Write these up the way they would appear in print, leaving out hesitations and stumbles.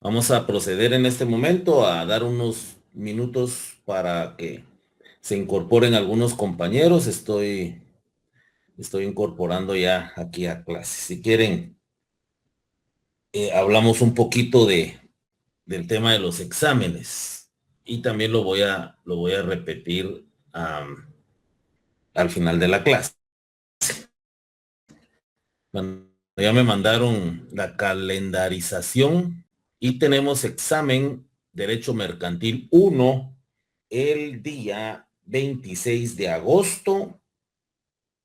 Vamos a proceder en este momento a dar unos minutos para que se incorporen algunos compañeros. Estoy incorporando ya aquí a clase. Si quieren, hablamos un poquito del tema de los exámenes y también lo voy a repetir al final de la clase. Bueno, ya me mandaron la calendarización y tenemos examen Derecho Mercantil 1 el día 26 de agosto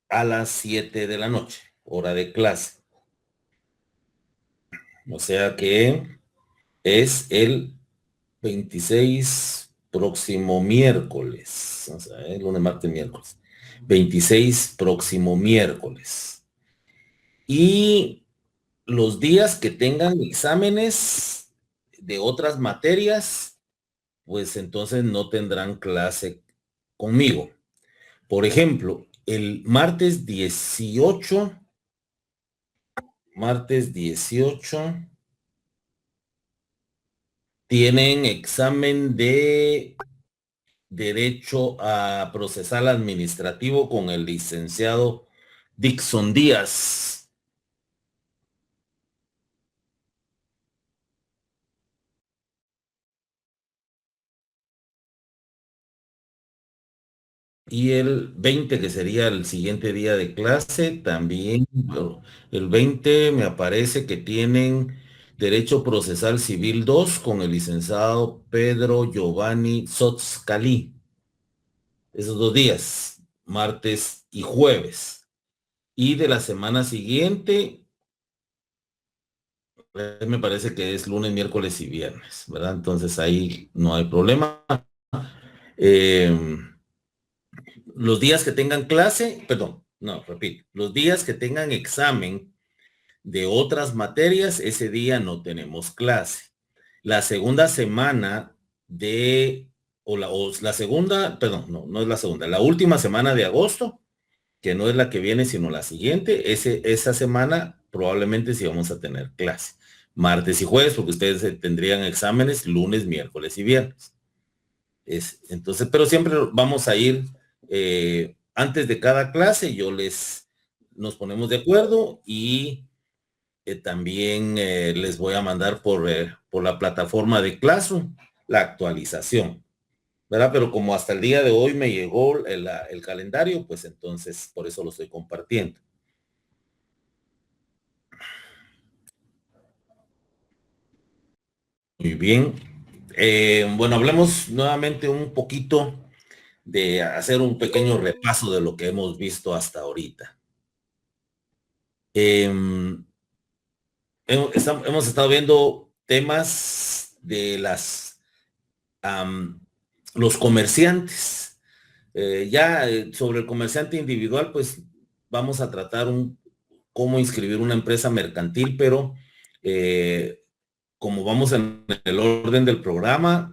a las 7 de la noche, hora de clase. O sea que es el 26 próximo miércoles. O sea, el lunes, martes, miércoles. 26 próximo miércoles. Y los días que tengan exámenes de otras materias, pues entonces no tendrán clase conmigo. Por ejemplo, el martes 18 tienen examen de Derecho a Procesal Administrativo con el licenciado Dixon Díaz. Y el 20, que sería el siguiente día de clase, también el 20 me aparece que tienen Derecho Procesal Civil 2 con el licenciado Pedro Giovanni Sotzcalí. Esos 2 días, martes y jueves. Y de la semana siguiente, me parece que es lunes, miércoles y viernes, ¿verdad? Entonces ahí no hay problema. Eh, los días que tengan clase, perdón, no, repito, los días que tengan examen de otras materias, ese día no tenemos clase. La segunda semana o la segunda, perdón, no es la segunda, la última semana de agosto, que no es la que viene, sino la siguiente, esa semana probablemente sí vamos a tener clase. Martes y jueves, porque ustedes tendrían exámenes lunes, miércoles y viernes. Entonces, pero siempre vamos a ir antes de cada clase, nos ponemos de acuerdo y también les voy a mandar por la plataforma de Classroom la actualización, ¿verdad? Pero como hasta el día de hoy me llegó el calendario, pues entonces por eso lo estoy compartiendo. Muy bien. Bueno, hablemos nuevamente un poquito de hacer un pequeño repaso de lo que hemos visto hasta ahorita. Em, hemos estado viendo temas de am, los comerciantes. Ya sobre el comerciante individual, pues vamos a tratar cómo inscribir una empresa mercantil, pero eh, como vamos en el orden del programa,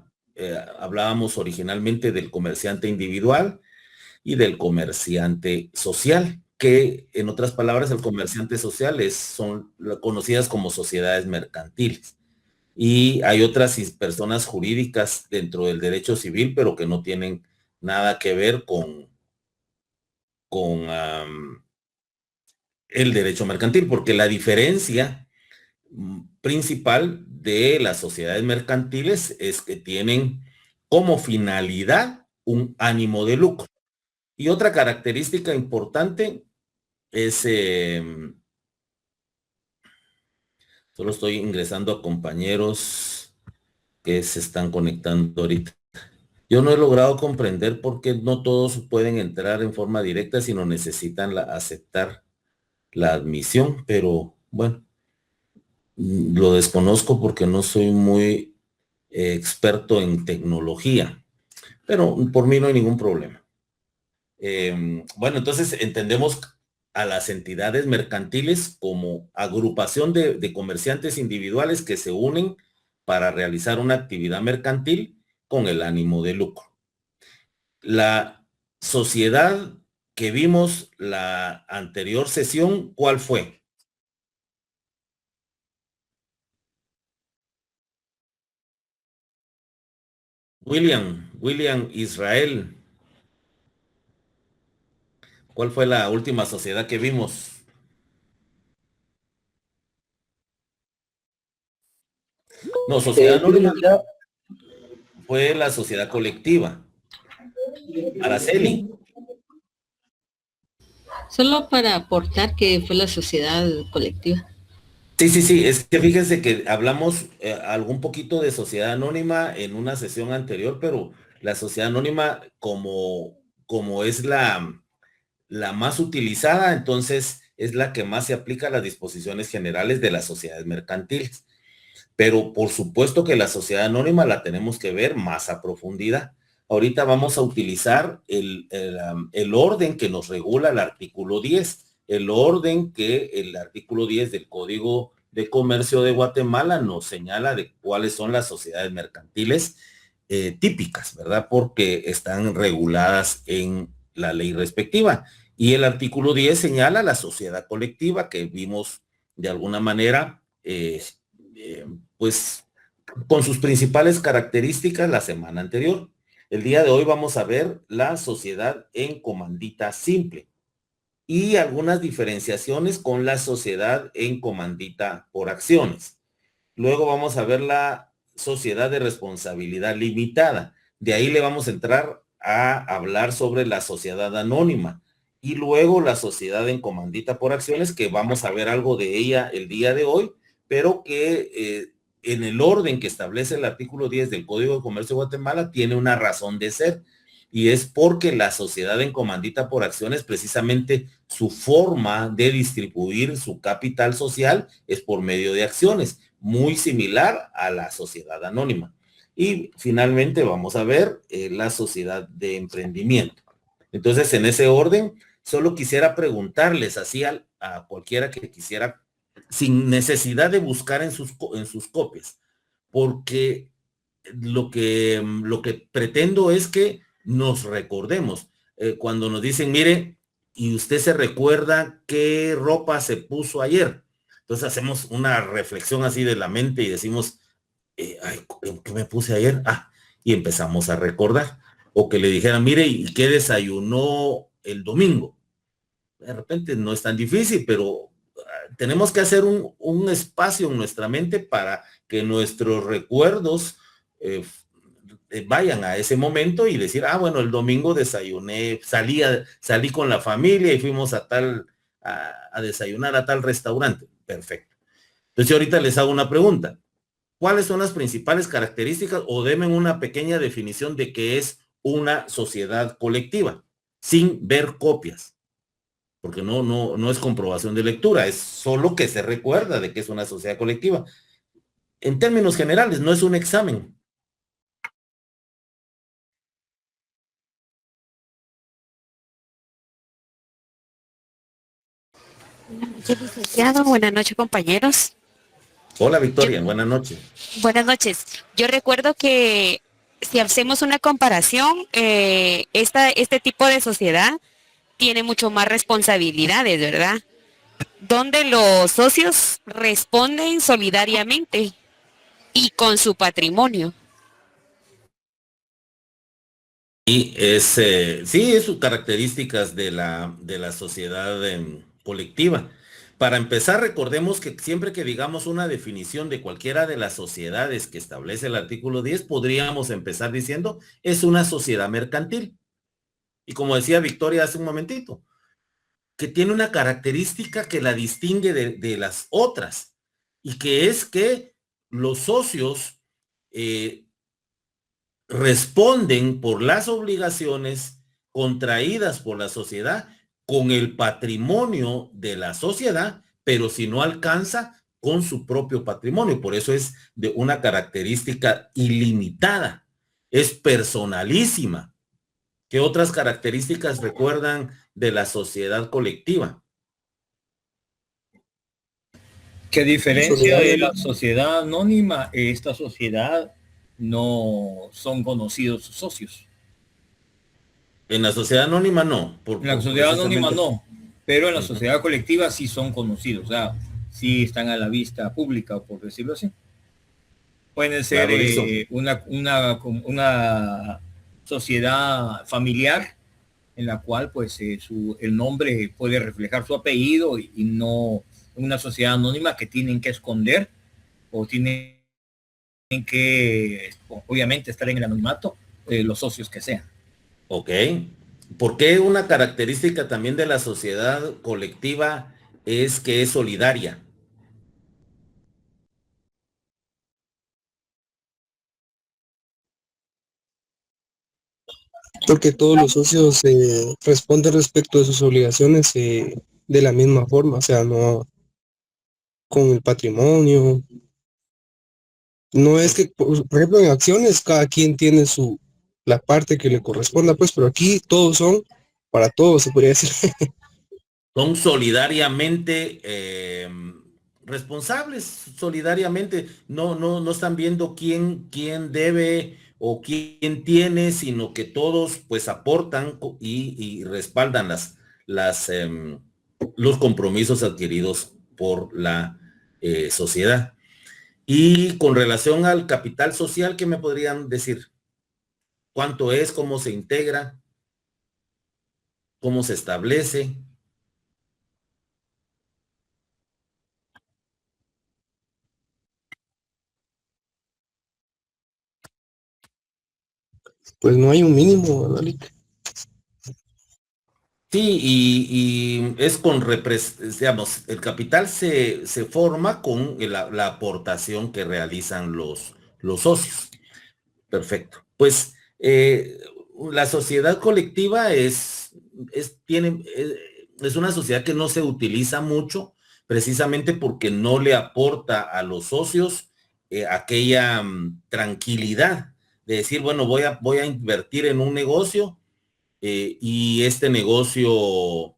hablábamos originalmente del comerciante individual y del comerciante social, que en otras palabras el comerciante social son conocidas como sociedades mercantiles. Y hay otras personas jurídicas dentro del derecho civil, pero que no tienen nada que ver con el derecho mercantil, porque la diferencia principal de las sociedades mercantiles es que tienen como finalidad un ánimo de lucro. Y otra característica importante es, solo estoy ingresando a compañeros que se están conectando ahorita. Yo no he logrado comprender por qué no todos pueden entrar en forma directa, sino necesitan aceptar la admisión, pero bueno, lo desconozco porque no soy muy experto en tecnología, pero por mí no hay ningún problema. Bueno, entonces entendemos a las entidades mercantiles como agrupación de comerciantes individuales que se unen para realizar una actividad mercantil con el ánimo de lucro. La sociedad que vimos la anterior sesión, ¿cuál fue? William Israel, ¿cuál fue la última sociedad que vimos? No, sociedad ¿Quieren anónima entrar? fue la sociedad colectiva. Araceli. Solo para aportar que fue la sociedad colectiva. Sí, sí, sí, es que fíjense que hablamos algún poquito de sociedad anónima en una sesión anterior, pero la sociedad anónima como es la más utilizada, entonces es la que más se aplica a las disposiciones generales de las sociedades mercantiles. Pero por supuesto que la sociedad anónima la tenemos que ver más a profundidad. Ahorita vamos a utilizar el orden que nos regula el artículo 10, el orden que el artículo 10 del Código de Comercio de Guatemala nos señala de cuáles son las sociedades mercantiles típicas, ¿verdad? Porque están reguladas en la ley respectiva. Y el artículo 10 señala la sociedad colectiva que vimos de alguna manera eh, pues con sus principales características la semana anterior. El día de hoy vamos a ver la sociedad en comandita simple y algunas diferenciaciones con la sociedad en comandita por acciones. Luego vamos a ver la sociedad de responsabilidad limitada. De ahí le vamos a entrar a hablar sobre la sociedad anónima y luego la sociedad en comandita por acciones, que vamos a ver algo de ella el día de hoy, pero que en el orden que establece el artículo 10 del Código de Comercio de Guatemala tiene una razón de ser. Y es porque la sociedad en comandita por acciones, precisamente su forma de distribuir su capital social es por medio de acciones, muy similar a la sociedad anónima. Y finalmente vamos a ver la sociedad de emprendimiento. Entonces, en ese orden, solo quisiera preguntarles así a cualquiera que quisiera, sin necesidad de buscar en sus copias, porque lo que pretendo es que nos recordemos. Cuando nos dicen, mire, y usted se recuerda qué ropa se puso ayer. Entonces hacemos una reflexión así de la mente y decimos, ay, ¿qué me puse ayer? Ah, y empezamos a recordar. O que le dijeran, mire, ¿y qué desayunó el domingo? De repente no es tan difícil, pero tenemos que hacer un espacio en nuestra mente para que nuestros recuerdos eh, vayan a ese momento y decir, ah, bueno, el domingo desayuné, salí con la familia y fuimos a desayunar a tal restaurante. Perfecto. Entonces ahorita les hago una pregunta. ¿Cuáles son las principales características o denme una pequeña definición de qué es una sociedad colectiva sin ver copias? Porque no es comprobación de lectura, es solo que se recuerda de que es una sociedad colectiva. En términos generales, no es un examen. Buenas noches, licenciado. Buenas noches, compañeros. Hola, Yo, Victoria, buenas noches. buenas noches. Yo recuerdo que si hacemos una comparación, este tipo de sociedad tiene mucho más responsabilidades, ¿verdad? Donde los socios responden solidariamente y con su patrimonio. Y sí, es sus características de la sociedad colectiva. Para empezar, recordemos que siempre que digamos una definición de cualquiera de las sociedades que establece el artículo 10, podríamos empezar diciendo, es una sociedad mercantil. Y como decía Victoria hace un momentito, que tiene una característica que la distingue de las otras, y que es que los socios eh, responden por las obligaciones contraídas por la sociedad con el patrimonio de la sociedad, pero si no alcanza con su propio patrimonio. Por eso es de una característica ilimitada, es personalísima. ¿Qué otras características recuerdan de la sociedad colectiva? Que a diferencia de la sociedad anónima, esta sociedad no son conocidos sus socios. En la sociedad anónima no, En la sociedad anónima precisamente. no, pero en la sociedad colectiva sí son conocidos, o sea, sí están a la vista pública, por decirlo así. Puede ser Claro, listo. una sociedad familiar en la cual pues el nombre puede reflejar su apellido y no una sociedad anónima que tienen que esconder o tienen que obviamente estar en el anonimato los socios que sean. Ok. ¿Por qué una característica también de la sociedad colectiva es que es solidaria? Porque todos los socios responden respecto de sus obligaciones de la misma forma, o sea, no con el patrimonio. No es que, por ejemplo, en acciones cada quien tiene la parte que le corresponda, pues, pero aquí todos son para todos, se podría decir. Son solidariamente responsables, solidariamente. No están viendo quién debe o quién tiene, sino que todos pues aportan y respaldan los compromisos adquiridos por la sociedad. Y con relación al capital social, ¿qué me podrían decir? ¿Cuánto es? ¿Cómo se integra? ¿Cómo se establece? Pues no hay un mínimo, Dalik. Sí, y es digamos, el capital se forma con la aportación que realizan los socios. Perfecto. Pues la sociedad colectiva es una sociedad que no se utiliza mucho, precisamente porque no le aporta a los socios aquella tranquilidad de decir, bueno, voy a invertir en un negocio y este negocio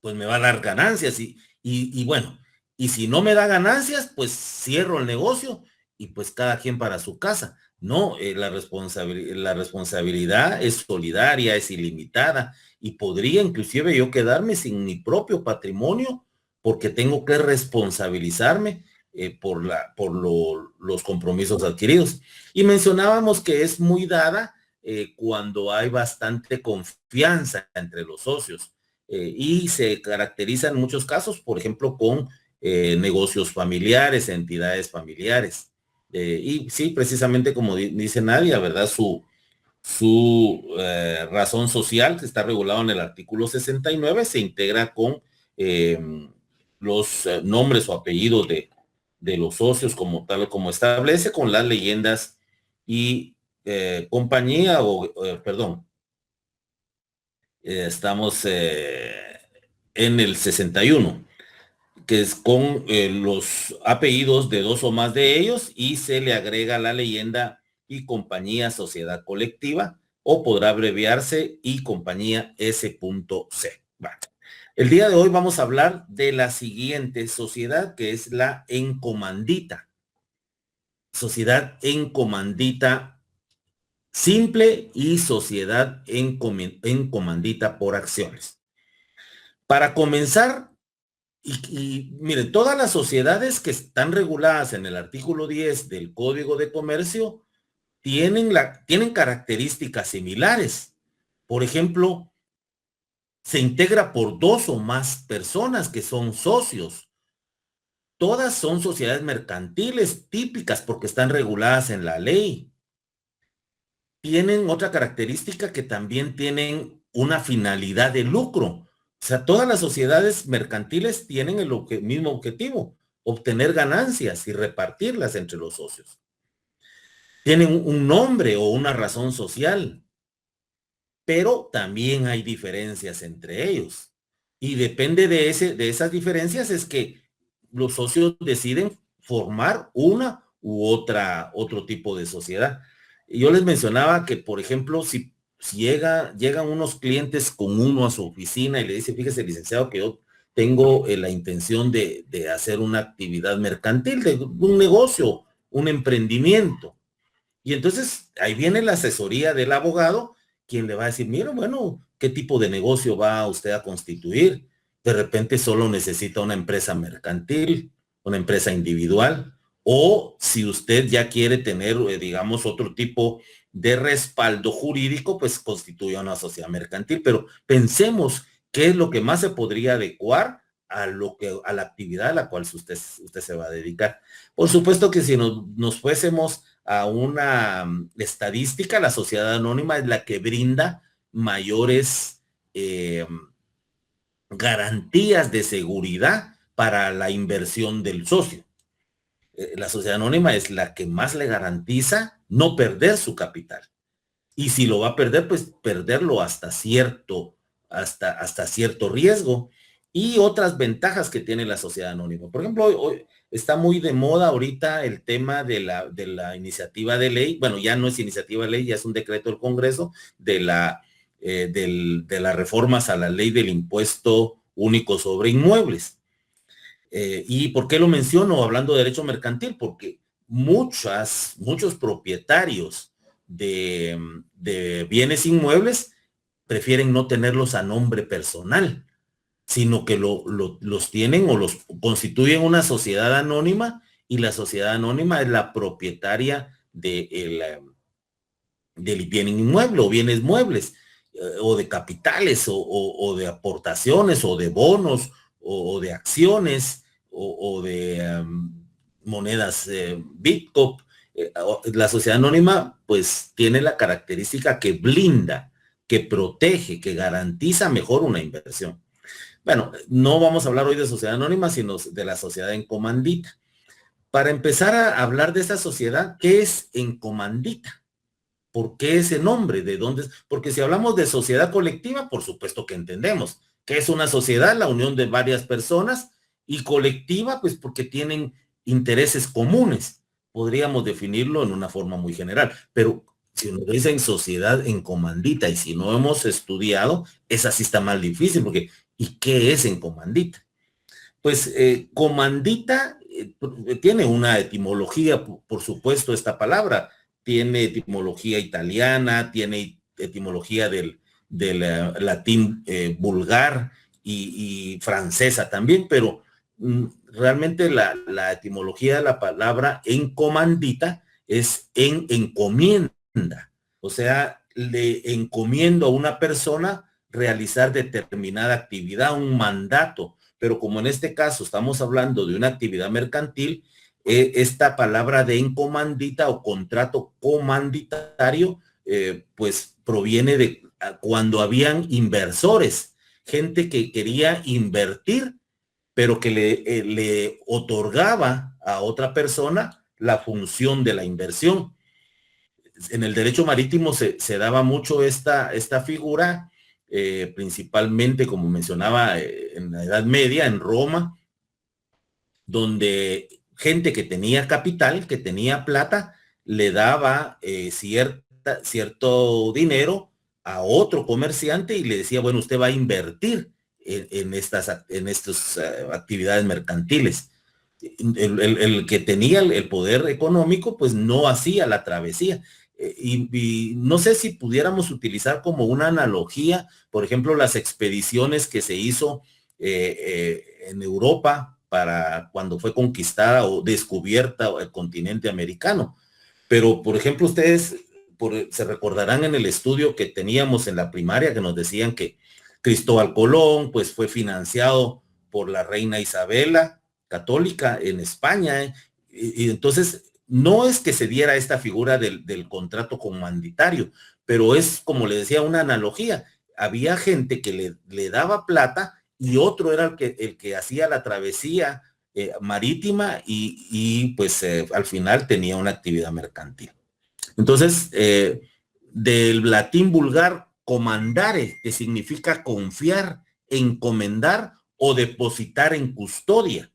pues me va a dar ganancias y bueno, y si no me da ganancias, pues cierro el negocio y pues cada quien para su casa. No, la responsabilidad es solidaria, es ilimitada y podría inclusive yo quedarme sin mi propio patrimonio porque tengo que responsabilizarme los compromisos adquiridos. Y mencionábamos que es muy dada cuando hay bastante confianza entre los socios y se caracteriza en muchos casos, por ejemplo, con negocios familiares, entidades familiares. Y sí, precisamente como dice Nadia, ¿verdad? Su razón social, que está regulado en el artículo 69, se integra con eh, los nombres o apellidos de los socios, como tal como establece, con las leyendas y compañía, perdón, estamos en el 61, que es con los apellidos de dos o más de ellos y se le agrega la leyenda y compañía sociedad colectiva o podrá abreviarse y compañía S.C. Bueno, el día de hoy vamos a hablar de la siguiente sociedad que es la encomandita. Sociedad encomandita simple y sociedad encomandita por acciones. Para comenzar, y miren, todas las sociedades que están reguladas en el artículo 10 del Código de Comercio tienen características similares. Por ejemplo, se integra por dos o más personas que son socios. Todas son sociedades mercantiles típicas porque están reguladas en la ley. Tienen otra característica que también tienen una finalidad de lucro. O sea, todas las sociedades mercantiles tienen el mismo objetivo, obtener ganancias y repartirlas entre los socios. Tienen un nombre o una razón social, pero también hay diferencias entre ellos. Y depende de esas diferencias es que los socios deciden formar una u otro tipo de sociedad. Yo les mencionaba que, por ejemplo, si llegan unos clientes con uno a su oficina y le dice, fíjese, licenciado, que yo tengo la intención de hacer una actividad mercantil, de un negocio, un emprendimiento. Y entonces ahí viene la asesoría del abogado, quien le va a decir, mira, bueno, ¿qué tipo de negocio va usted a constituir? De repente solo necesita una empresa mercantil, una empresa individual, O si usted ya quiere tener, digamos, otro tipo de respaldo jurídico, pues constituye una sociedad mercantil. Pero pensemos qué es lo que más se podría adecuar a la actividad a la cual usted se va a dedicar. Por supuesto que si nos fuésemos a una estadística, la sociedad anónima es la que brinda mayores garantías de seguridad para la inversión del socio. La sociedad anónima es la que más le garantiza no perder su capital. Y si lo va a perder, pues perderlo hasta cierto riesgo. Y otras ventajas que tiene la sociedad anónima. Por ejemplo, hoy está muy de moda ahorita el tema de la iniciativa de ley. Bueno, ya no es iniciativa de ley, ya es un decreto del Congreso de las reformas a la ley del impuesto único sobre inmuebles. ¿Y por qué lo menciono hablando de derecho mercantil? Porque muchos propietarios de bienes inmuebles prefieren no tenerlos a nombre personal, sino que los tienen o los constituyen una sociedad anónima, y la sociedad anónima es la propietaria del bien inmueble o bienes muebles, o de capitales, o de aportaciones, o de bonos, o de acciones, o de monedas Bitcoin. La sociedad anónima pues tiene la característica que blinda, que protege, que garantiza mejor una inversión. Bueno, no vamos a hablar hoy de sociedad anónima, sino de la sociedad en comandita. Para empezar a hablar de esta sociedad, ¿qué es en comandita? ¿Por qué ese nombre? ¿De dónde? Porque si hablamos de sociedad colectiva, por supuesto que entendemos que es una sociedad, la unión de varias personas, y colectiva, pues porque tienen intereses comunes. Podríamos definirlo en una forma muy general, pero si nos dicen sociedad en comandita y si no hemos estudiado, esa sí está más difícil, porque ¿y qué es en comandita? Pues comandita tiene una etimología, por supuesto, esta palabra. Tiene etimología italiana, tiene etimología del latín vulgar y francesa también, pero realmente la etimología de la palabra en comandita es en encomienda. O sea, le encomiendo a una persona realizar determinada actividad, un mandato. Pero como en este caso estamos hablando de una actividad mercantil, esta palabra de encomandita o contrato comanditario, pues proviene de cuando habían inversores, gente que quería invertir, pero que le otorgaba a otra persona la función de la inversión. En el derecho marítimo se daba mucho esta figura, principalmente, como mencionaba, en la Edad Media, en Roma, donde gente que tenía capital, que tenía plata, le daba cierto dinero a otro comerciante y le decía, bueno, usted va a invertir en estas actividades mercantiles. El que tenía el poder económico, pues no hacía la travesía. Y no sé si pudiéramos utilizar como una analogía, por ejemplo, las expediciones que se hizo en Europa para cuando fue conquistada o descubierta el continente americano. Pero, por ejemplo, ustedes se recordarán en el estudio que teníamos en la primaria que nos decían que Cristóbal Colón, pues fue financiado por la reina Isabela, católica, en España, y entonces no es que se diera esta figura del contrato comanditario, pero es, como le decía, una analogía. Había gente que le daba plata y otro era el que hacía la travesía marítima y pues al final tenía una actividad mercantil. Entonces, del latín vulgar, comandare, que significa confiar, encomendar o depositar en custodia.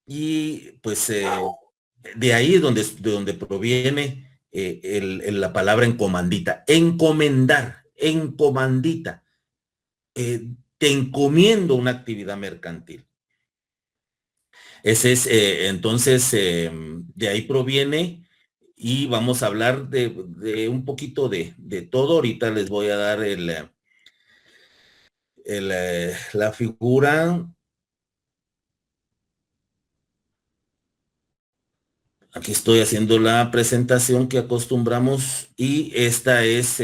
Y pues de ahí es de donde proviene la palabra encomandita. Encomendar, encomandita. Te encomiendo una actividad mercantil. Ese es, entonces, de ahí proviene, y vamos a hablar de un poquito de todo. Ahorita les voy a dar la figura. Aquí estoy haciendo la presentación que acostumbramos y esta es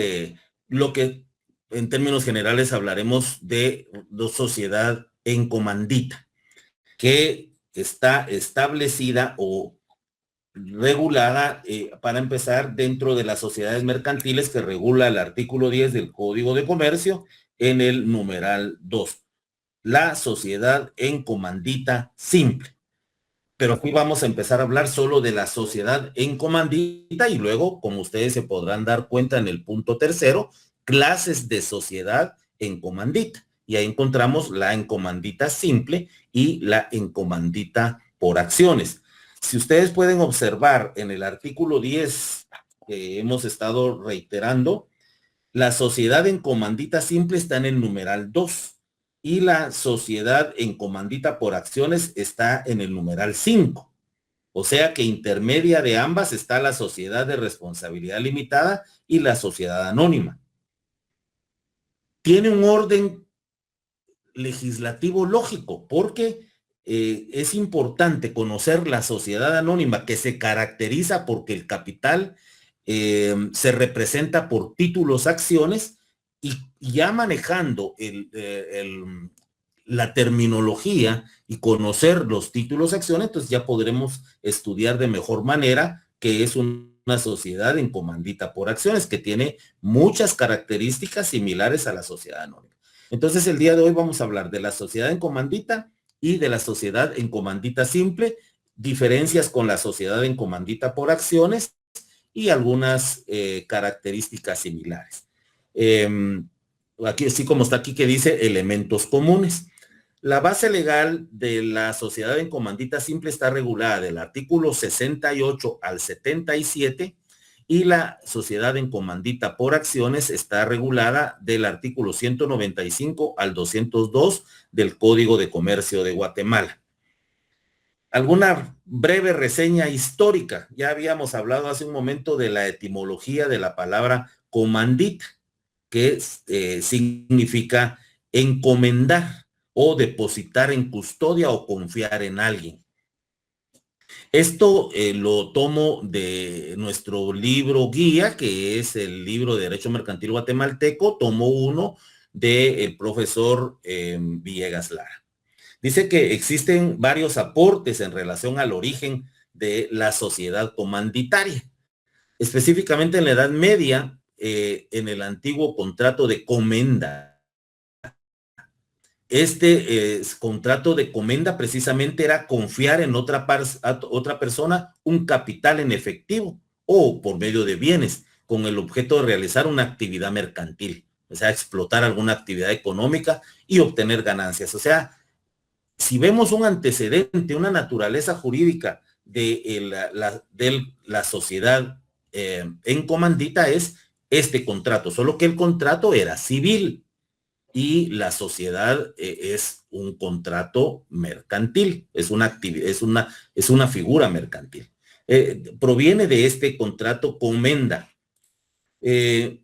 lo que en términos generales hablaremos de sociedad en comandita, que está establecida o regulada, para empezar, dentro de las sociedades mercantiles que regula el artículo 10 del Código de Comercio en el numeral 2. La sociedad en comandita simple. Pero aquí vamos a empezar a hablar solo de la sociedad en comandita y luego, como ustedes se podrán dar cuenta en el punto tercero, clases de sociedad en comandita. Y ahí encontramos la en comandita simple y la en comandita por acciones. Si ustedes pueden observar en el artículo 10 que hemos estado reiterando, la sociedad en comandita simple está en el numeral 2 y la sociedad en comandita por acciones está en el numeral 5. O sea que intermedia de ambas está la sociedad de responsabilidad limitada y la sociedad anónima. Tiene un orden legislativo lógico porque es importante conocer la sociedad anónima, que se caracteriza porque el capital se representa por títulos, acciones, y ya manejando la terminología y conocer los títulos, acciones, entonces ya podremos estudiar de mejor manera que es una sociedad en comandita por acciones que tiene muchas características similares a la sociedad anónima. Entonces el día de hoy vamos a hablar de la sociedad en comandita y de la sociedad en comandita simple, diferencias con la sociedad en comandita por acciones y algunas características similares. Aquí, así como está aquí que dice elementos comunes. La base legal de la sociedad en comandita simple está regulada del artículo 68 al 77 y la sociedad en comandita por acciones está regulada del artículo 195 al 202 del Código de Comercio de Guatemala. Alguna breve reseña histórica. Ya habíamos hablado hace un momento de la etimología de la palabra comandita, que significa encomendar o depositar en custodia o confiar en alguien. Esto lo tomo de nuestro libro guía, que es el libro de Derecho Mercantil Guatemalteco, tomo 1 del profesor Villegas Lara. Dice que existen varios aportes en relación al origen de la sociedad comanditaria. Específicamente en la Edad Media, en el antiguo contrato de comenda. Este contrato de comenda precisamente era confiar en otra persona un capital en efectivo o por medio de bienes con el objeto de realizar una actividad mercantil, o sea, explotar alguna actividad económica y obtener ganancias. O sea, si vemos un antecedente, una naturaleza jurídica de la sociedad en comandita es este contrato, solo que el contrato era civil y la sociedad es un contrato mercantil, es una figura mercantil. Proviene de este contrato comenda. Dice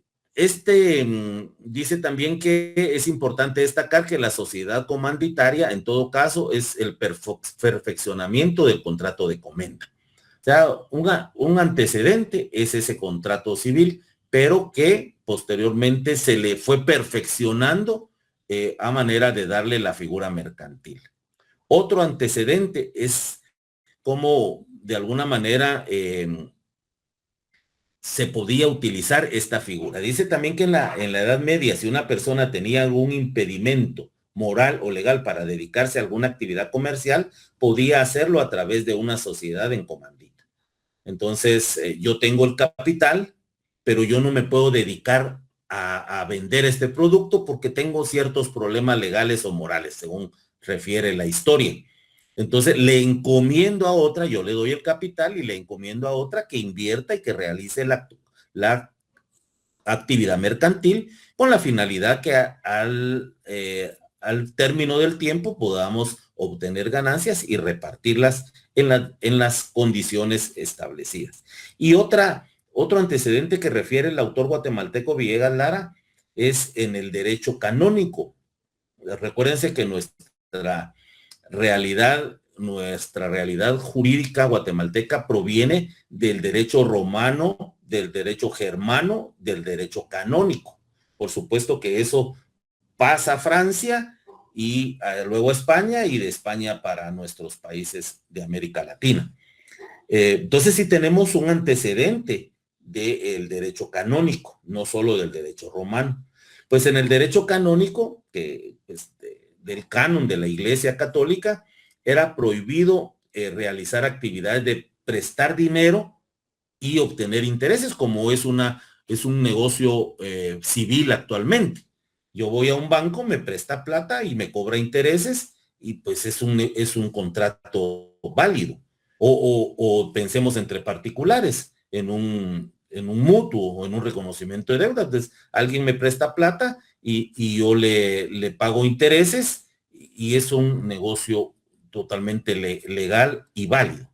también que es importante destacar que la sociedad comanditaria, en todo caso, es el perfeccionamiento del contrato de comenda. O sea, un antecedente es ese contrato civil, pero que posteriormente se le fue perfeccionando a manera de darle la figura mercantil. Otro antecedente es cómo, de alguna manera, se podía utilizar esta figura. Dice también que en la Edad Media, si una persona tenía algún impedimento moral o legal para dedicarse a alguna actividad comercial, podía hacerlo a través de una sociedad en comandita. Entonces, yo tengo el capital, pero yo no me puedo dedicar a vender este producto porque tengo ciertos problemas legales o morales, según refiere la historia. Entonces le encomiendo a otra, yo le doy el capital y le encomiendo a otra que invierta y que realice la actividad mercantil con la finalidad que al término del tiempo podamos obtener ganancias y repartirlas en las condiciones establecidas. Y otro antecedente que refiere el autor guatemalteco Villegas Lara es en el derecho canónico. Recuérdense que nuestra realidad nuestra realidad jurídica guatemalteca proviene del derecho romano, del derecho germano, del derecho canónico. Por supuesto que eso pasa a Francia y luego a España, y de España para nuestros países de América Latina. Entonces sí tenemos un antecedente del derecho canónico, no solo del derecho romano. Pues en el derecho canónico, que del canon de la Iglesia Católica, era prohibido realizar actividades de prestar dinero y obtener intereses, como es un negocio civil actualmente. Yo voy a un banco, me presta plata y me cobra intereses, y pues es un contrato válido. O pensemos entre particulares, en un mutuo o en un reconocimiento de deuda. Entonces, alguien me presta plata y yo le pago intereses, y es un negocio totalmente legal y válido.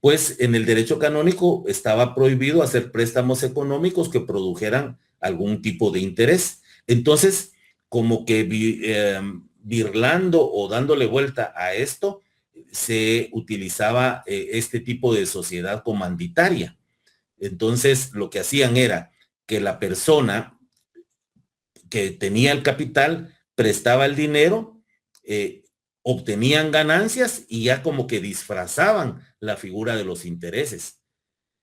Pues en el derecho canónico estaba prohibido hacer préstamos económicos que produjeran algún tipo de interés. Entonces, como que birlando o dándole vuelta a esto, se utilizaba este tipo de sociedad comanditaria. Entonces, lo que hacían era que la persona que tenía el capital prestaba el dinero, obtenían ganancias y ya como que disfrazaban la figura de los intereses,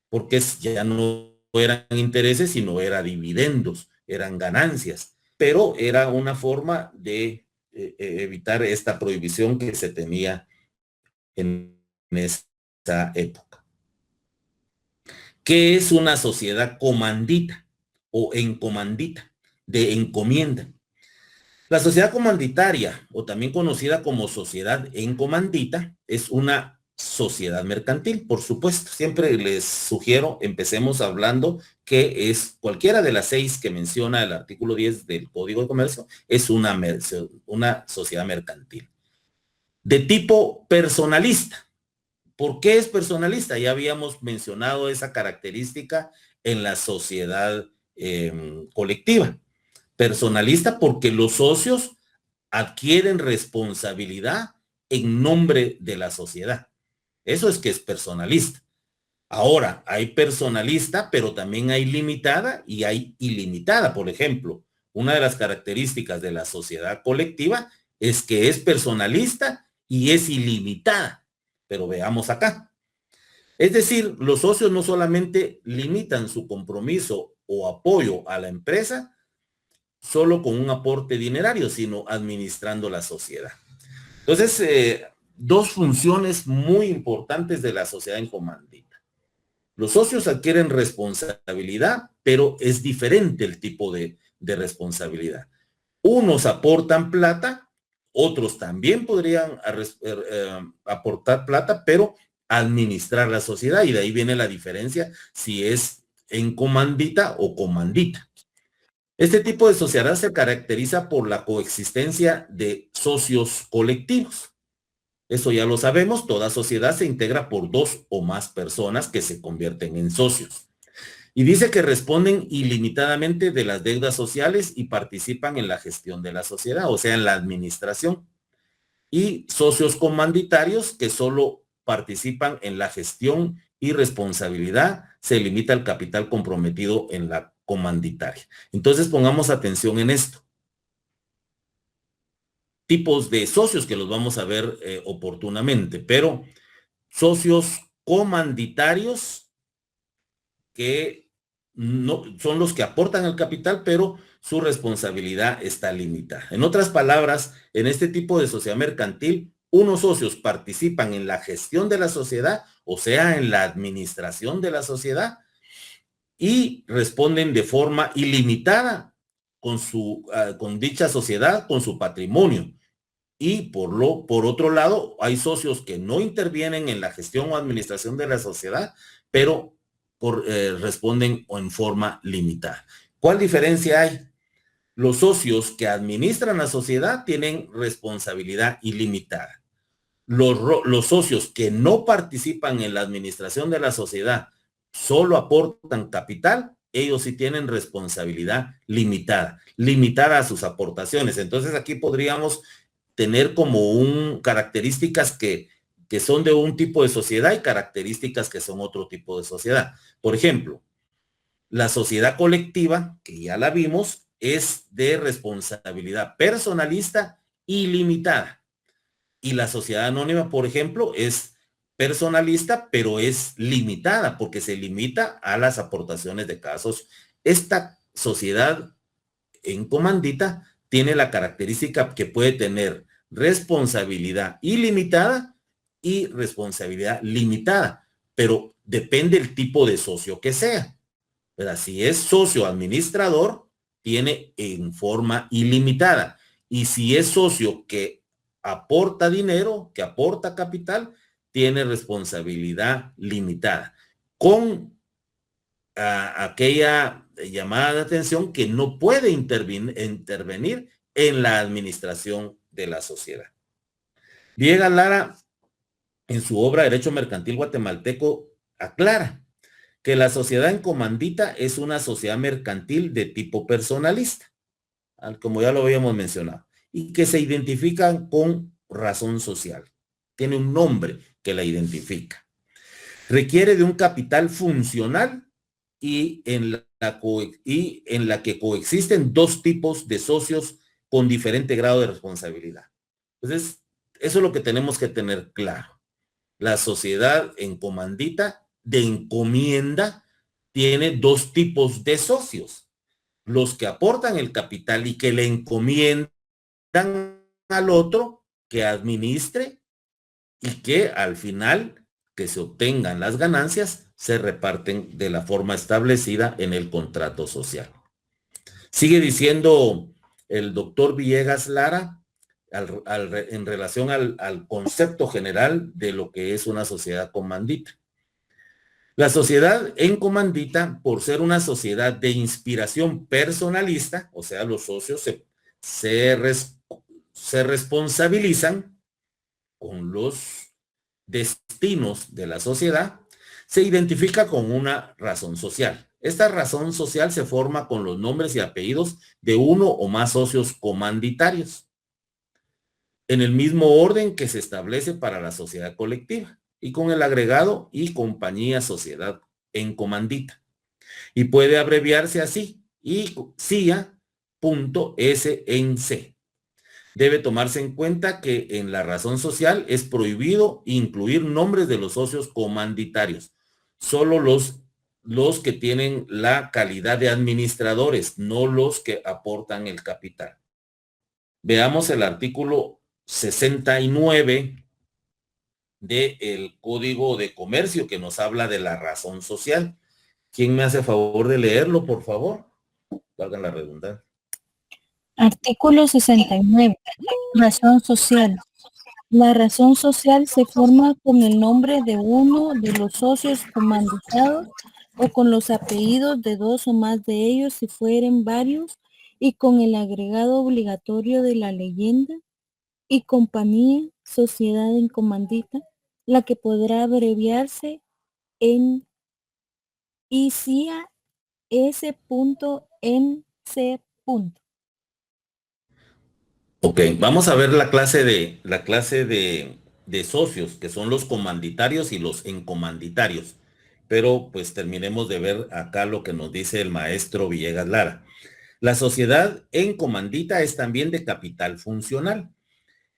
porque ya no eran intereses, sino eran dividendos, eran ganancias, pero era una forma de evitar esta prohibición que se tenía en esta época. ¿Qué es una sociedad comandita o encomandita? De encomienda. La sociedad comanditaria, o también conocida como sociedad encomandita, es una sociedad mercantil, por supuesto. Siempre les sugiero, empecemos hablando que es cualquiera de las 6 que menciona el artículo 10 del Código de Comercio, es una sociedad mercantil. De tipo personalista. ¿Por qué es personalista? Ya habíamos mencionado esa característica en la sociedad colectiva. Personalista porque los socios adquieren responsabilidad en nombre de la sociedad. Eso es que es personalista. Ahora, hay personalista, pero también hay limitada y hay ilimitada. Por ejemplo, una de las características de la sociedad colectiva es que es personalista y es ilimitada. Pero veamos acá. Es decir, los socios no solamente limitan su compromiso o apoyo a la empresa solo con un aporte dinerario, sino administrando la sociedad. Entonces, 2 funciones muy importantes de la sociedad encomandita. Los socios adquieren responsabilidad, pero es diferente el tipo de responsabilidad. Unos aportan plata, otros también podrían aportar plata, pero administrar la sociedad, y de ahí viene la diferencia si es encomandita o comandita. Este tipo de sociedad se caracteriza por la coexistencia de socios colectivos. Eso ya lo sabemos, toda sociedad se integra por 2 o más personas que se convierten en socios. Y dice que responden ilimitadamente de las deudas sociales y participan en la gestión de la sociedad, o sea, en la administración. Y socios comanditarios que solo participan en la gestión y responsabilidad, se limita el capital comprometido en la comanditaria. Entonces pongamos atención en esto. Tipos de socios que los vamos a ver oportunamente, pero socios comanditarios que no son los que aportan el capital, pero su responsabilidad está limitada. En otras palabras, en este tipo de sociedad mercantil, unos socios participan en la gestión de la sociedad, o sea, en la administración de la sociedad, y responden de forma ilimitada con dicha sociedad, con su patrimonio. Y por otro lado, hay socios que no intervienen en la gestión o administración de la sociedad, pero responden en forma limitada. ¿Cuál diferencia hay? Los socios que administran la sociedad tienen responsabilidad ilimitada. Los socios que no participan en la administración de la sociedad, solo aportan capital, ellos sí tienen responsabilidad limitada a sus aportaciones. Entonces aquí podríamos tener como características que que son de un tipo de sociedad y características que son otro tipo de sociedad. Por ejemplo, la sociedad colectiva, que ya la vimos, es de responsabilidad personalista ilimitada. Y la sociedad anónima, por ejemplo, es personalista, pero es limitada, porque se limita a las aportaciones de cada socio. Esta sociedad en comandita tiene la característica que puede tener responsabilidad ilimitada y responsabilidad limitada, pero depende del tipo de socio que sea. ¿Verdad? Si es socio administrador, tiene en forma ilimitada. Y si es socio que aporta dinero, que aporta capital, tiene responsabilidad limitada. Con aquella llamada de atención que no puede intervenir en la administración de la sociedad. Villegas Lara, en su obra Derecho Mercantil Guatemalteco, aclara que la sociedad en comandita es una sociedad mercantil de tipo personalista, como ya lo habíamos mencionado, y que se identifican con razón social. Tiene un nombre que la identifica. Requiere de un capital funcional y en la que coexisten dos tipos de socios con diferente grado de responsabilidad. Entonces, eso es lo que tenemos que tener claro. La sociedad en comandita de encomienda tiene dos tipos de socios. Los que aportan el capital y que le encomiendan al otro que administre y que al final que se obtengan las ganancias se reparten de la forma establecida en el contrato social. Sigue diciendo el doctor Villegas Lara en relación al concepto general de lo que es una sociedad comandita. La sociedad en comandita, por ser una sociedad de inspiración personalista, o sea, los socios se responsabilizan con los destinos de la sociedad, se identifica con una razón social. Esta razón social se forma con los nombres y apellidos de uno o más socios comanditarios, en el mismo orden que se establece para la sociedad colectiva, y con el agregado y compañía sociedad en comandita. Y puede abreviarse así, y CIA.SNC. Debe tomarse en cuenta que en la razón social es prohibido incluir nombres de los socios comanditarios. Solo los que tienen la calidad de administradores, no los que aportan el capital. Veamos el artículo 69 del Código de Comercio que nos habla de la razón social. ¿Quién me hace favor de leerlo, por favor? Valga la redundancia. Artículo 69. Razón social. La razón social se forma con el nombre de uno de los socios comanditados o con los apellidos de dos o más de ellos si fueren varios y con el agregado obligatorio de la leyenda y compañía, sociedad en comandita, la que podrá abreviarse en ICIA S.NC. Ok, vamos a ver la clase de socios, que son los comanditarios y los encomanditarios. Pero pues terminemos de ver acá lo que nos dice el maestro Villegas Lara. La sociedad en comandita es también de capital funcional.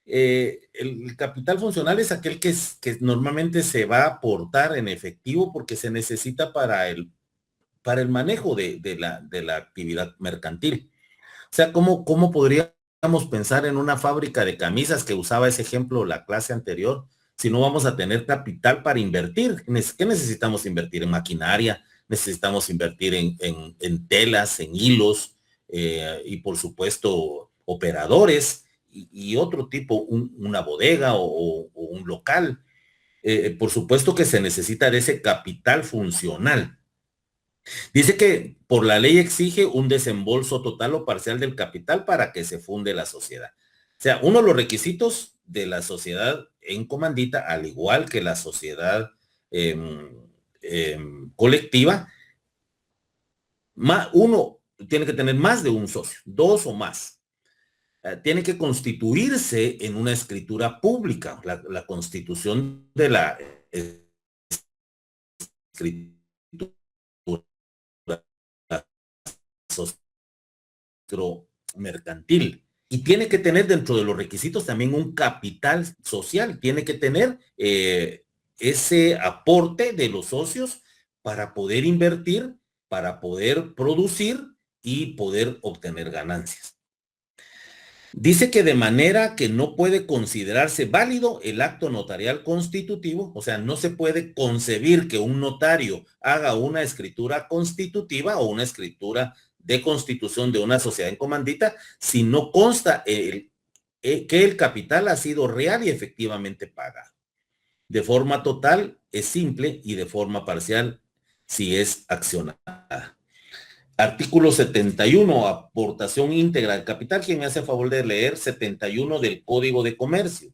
El capital funcional es aquel que normalmente se va a aportar en efectivo porque se necesita para el manejo de la actividad mercantil. O sea, ¿cómo podríamos pensar en una fábrica de camisas que usaba ese ejemplo la clase anterior si no vamos a tener capital para invertir? ¿Qué necesitamos invertir? En maquinaria, necesitamos invertir en telas, en hilos y por supuesto operadores y otro tipo, una bodega o un local. Por supuesto que se necesita de ese capital funcional. Dice que por la ley exige un desembolso total o parcial del capital para que se funde la sociedad. O sea, uno de los requisitos de la sociedad en comandita, al igual que la sociedad colectiva, uno tiene que tener más de un socio, dos o más. tiene que constituirse en una escritura pública. La constitución de la escritura mercantil. Y tiene que tener dentro de los requisitos también un capital social. Tiene que tener ese aporte de los socios para poder invertir, para poder producir y poder obtener ganancias. Dice que de manera que no puede considerarse válido el acto notarial constitutivo, o sea, no se puede concebir que un notario haga una escritura constitutiva o una escritura de constitución de una sociedad en comandita si no consta que el capital ha sido real y efectivamente pagado. De forma total es simple y de forma parcial si es accionada. Artículo 71, aportación íntegra del capital. ¿Quién me hace el favor de leer 71 del Código de Comercio?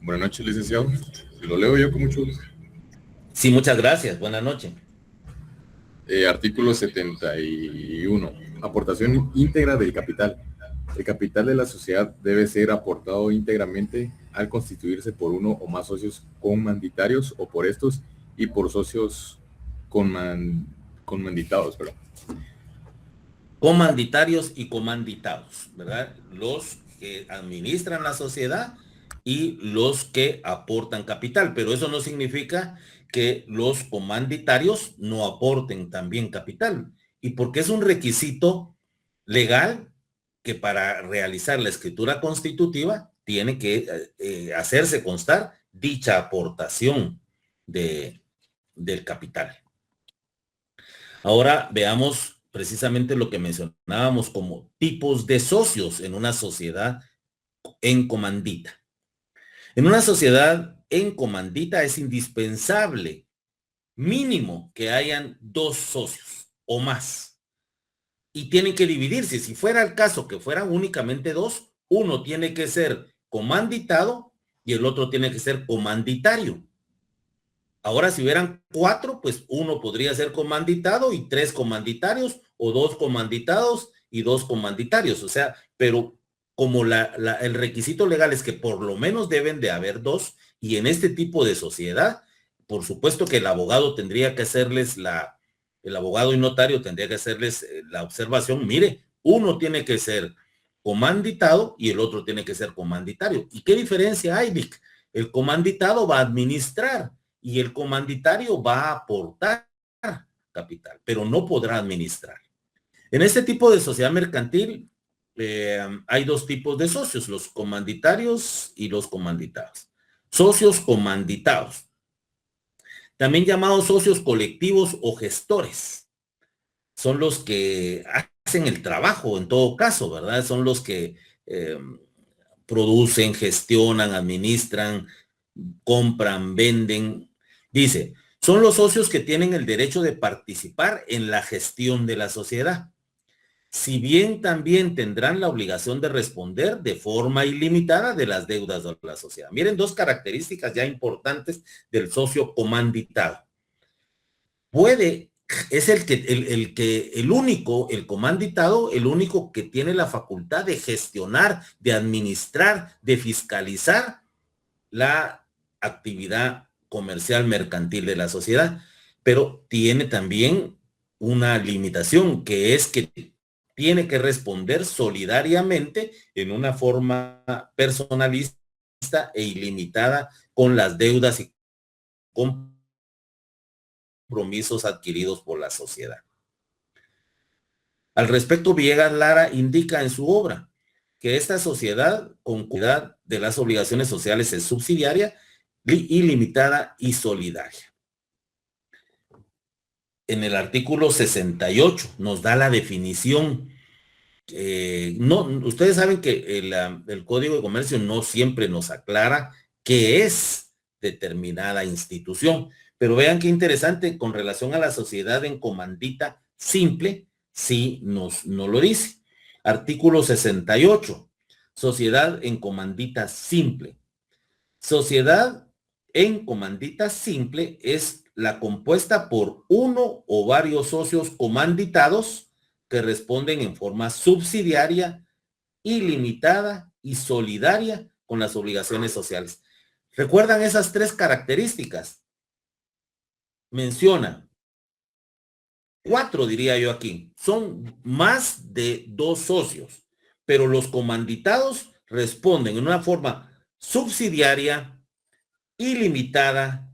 Buenas noches, licenciado. Lo leo yo con mucho gusto. Sí, muchas gracias. Buenas noches. Artículo 71. Aportación íntegra del capital. El capital de la sociedad debe ser aportado íntegramente al constituirse por uno o más socios comanditarios o por estos y por socios comanditados, perdón. Comanditarios y comanditados, ¿verdad? Los que administran la sociedad y los que aportan capital, pero eso no significa que los comanditarios no aporten también capital. Y porque es un requisito legal que para realizar la escritura constitutiva tiene que hacerse constar dicha aportación del capital. Ahora veamos precisamente lo que mencionábamos como tipos de socios en una sociedad en comandita. En una sociedad en comandita es indispensable mínimo que hayan 2 socios o más. Y tienen que dividirse. Si fuera el caso que fueran únicamente 2, uno tiene que ser comanditado y el otro tiene que ser comanditario. Ahora, si hubieran 4, pues uno podría ser comanditado y 3 comanditarios, o 2 comanditados y 2 comanditarios. O sea, pero como el requisito legal es que por lo menos deben de haber 2, y en este tipo de sociedad, por supuesto que el abogado tendría que hacerles el abogado y notario tendría que hacerles la observación, mire, uno tiene que ser comanditado y el otro tiene que ser comanditario. ¿Y qué diferencia hay, Vic? El comanditado va a administrar y el comanditario va a aportar capital, pero no podrá administrar. En este tipo de sociedad mercantil hay 2 tipos de socios, los comanditarios y los comanditados. Socios comanditados, también llamados socios colectivos o gestores, son los que hacen el trabajo en todo caso, ¿verdad? Son los que producen, gestionan, administran, compran, venden. Dice, son los socios que tienen el derecho de participar en la gestión de la sociedad. Si bien también tendrán la obligación de responder de forma ilimitada de las deudas de la sociedad. Miren 2 características ya importantes del socio comanditado. Es el único, el comanditado, el único que tiene la facultad de gestionar, de administrar, de fiscalizar la actividad comercial mercantil de la sociedad, pero tiene también una limitación, que es que tiene que responder solidariamente en una forma personalista e ilimitada con las deudas y compromisos adquiridos por la sociedad. Al respecto, Villegas Lara indica en su obra que esta sociedad, con cuidado de las obligaciones sociales, es subsidiaria, ilimitada y solidaria. En el artículo 68 nos da la definición. Ustedes saben que el Código de Comercio no siempre nos aclara qué es determinada institución, pero vean qué interesante con relación a la sociedad en comandita simple, sí nos lo dice. Artículo 68. sociedad en comandita simple. Sociedad en comandita simple es la compuesta por uno o varios socios comanditados que responden en forma subsidiaria, ilimitada y solidaria con las obligaciones sociales. ¿Recuerdan esas tres características? Menciona 4, diría yo aquí. Son más de 2 socios, pero los comanditados responden en una forma subsidiaria, ilimitada,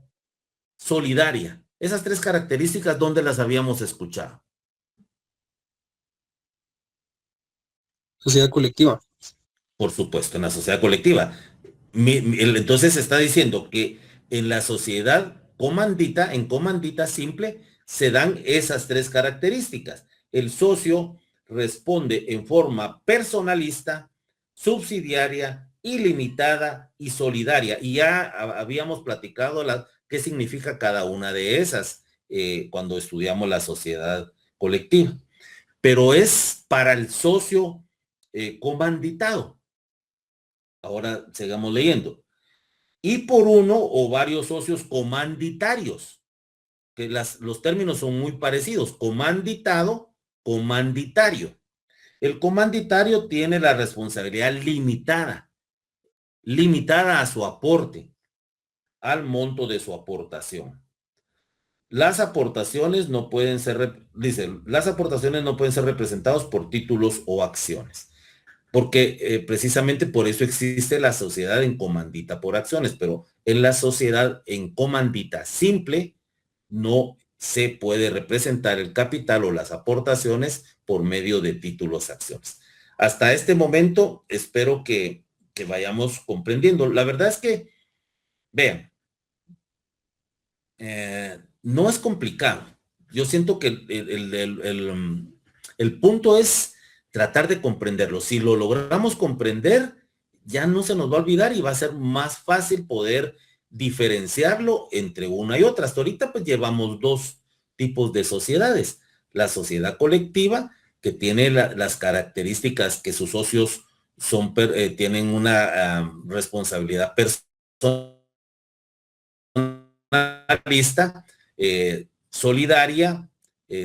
solidaria. Esas 3 características, ¿dónde las habíamos escuchado? Sociedad colectiva. Por supuesto, en la sociedad colectiva. Entonces está diciendo que en la sociedad comandita, en comandita simple, se dan esas 3 características. El socio responde en forma personalista, subsidiaria, ilimitada y solidaria. Y ya habíamos platicado qué significa cada una de esas cuando estudiamos la sociedad colectiva. Pero es para el socio comanditado. Ahora sigamos leyendo. Y por uno o varios socios comanditarios, que los términos son muy parecidos. Comanditado, comanditario. El comanditario tiene la responsabilidad limitada a su aporte, al monto de su aportación. Las aportaciones no pueden ser, las aportaciones no pueden ser representadas por títulos o acciones. Porque precisamente por eso existe la sociedad en comandita por acciones, pero en la sociedad en comandita simple no se puede representar el capital o las aportaciones por medio de títulos, acciones. Hasta este momento espero que vayamos comprendiendo. La verdad es que, vean, no es complicado. Yo siento que el punto es tratar de comprenderlo. Si lo logramos comprender, ya no se nos va a olvidar y va a ser más fácil poder diferenciarlo entre una y otra. Hasta ahorita pues llevamos 2 tipos de sociedades. La sociedad colectiva, que tiene las características que sus socios tienen una responsabilidad personalista, solidaria,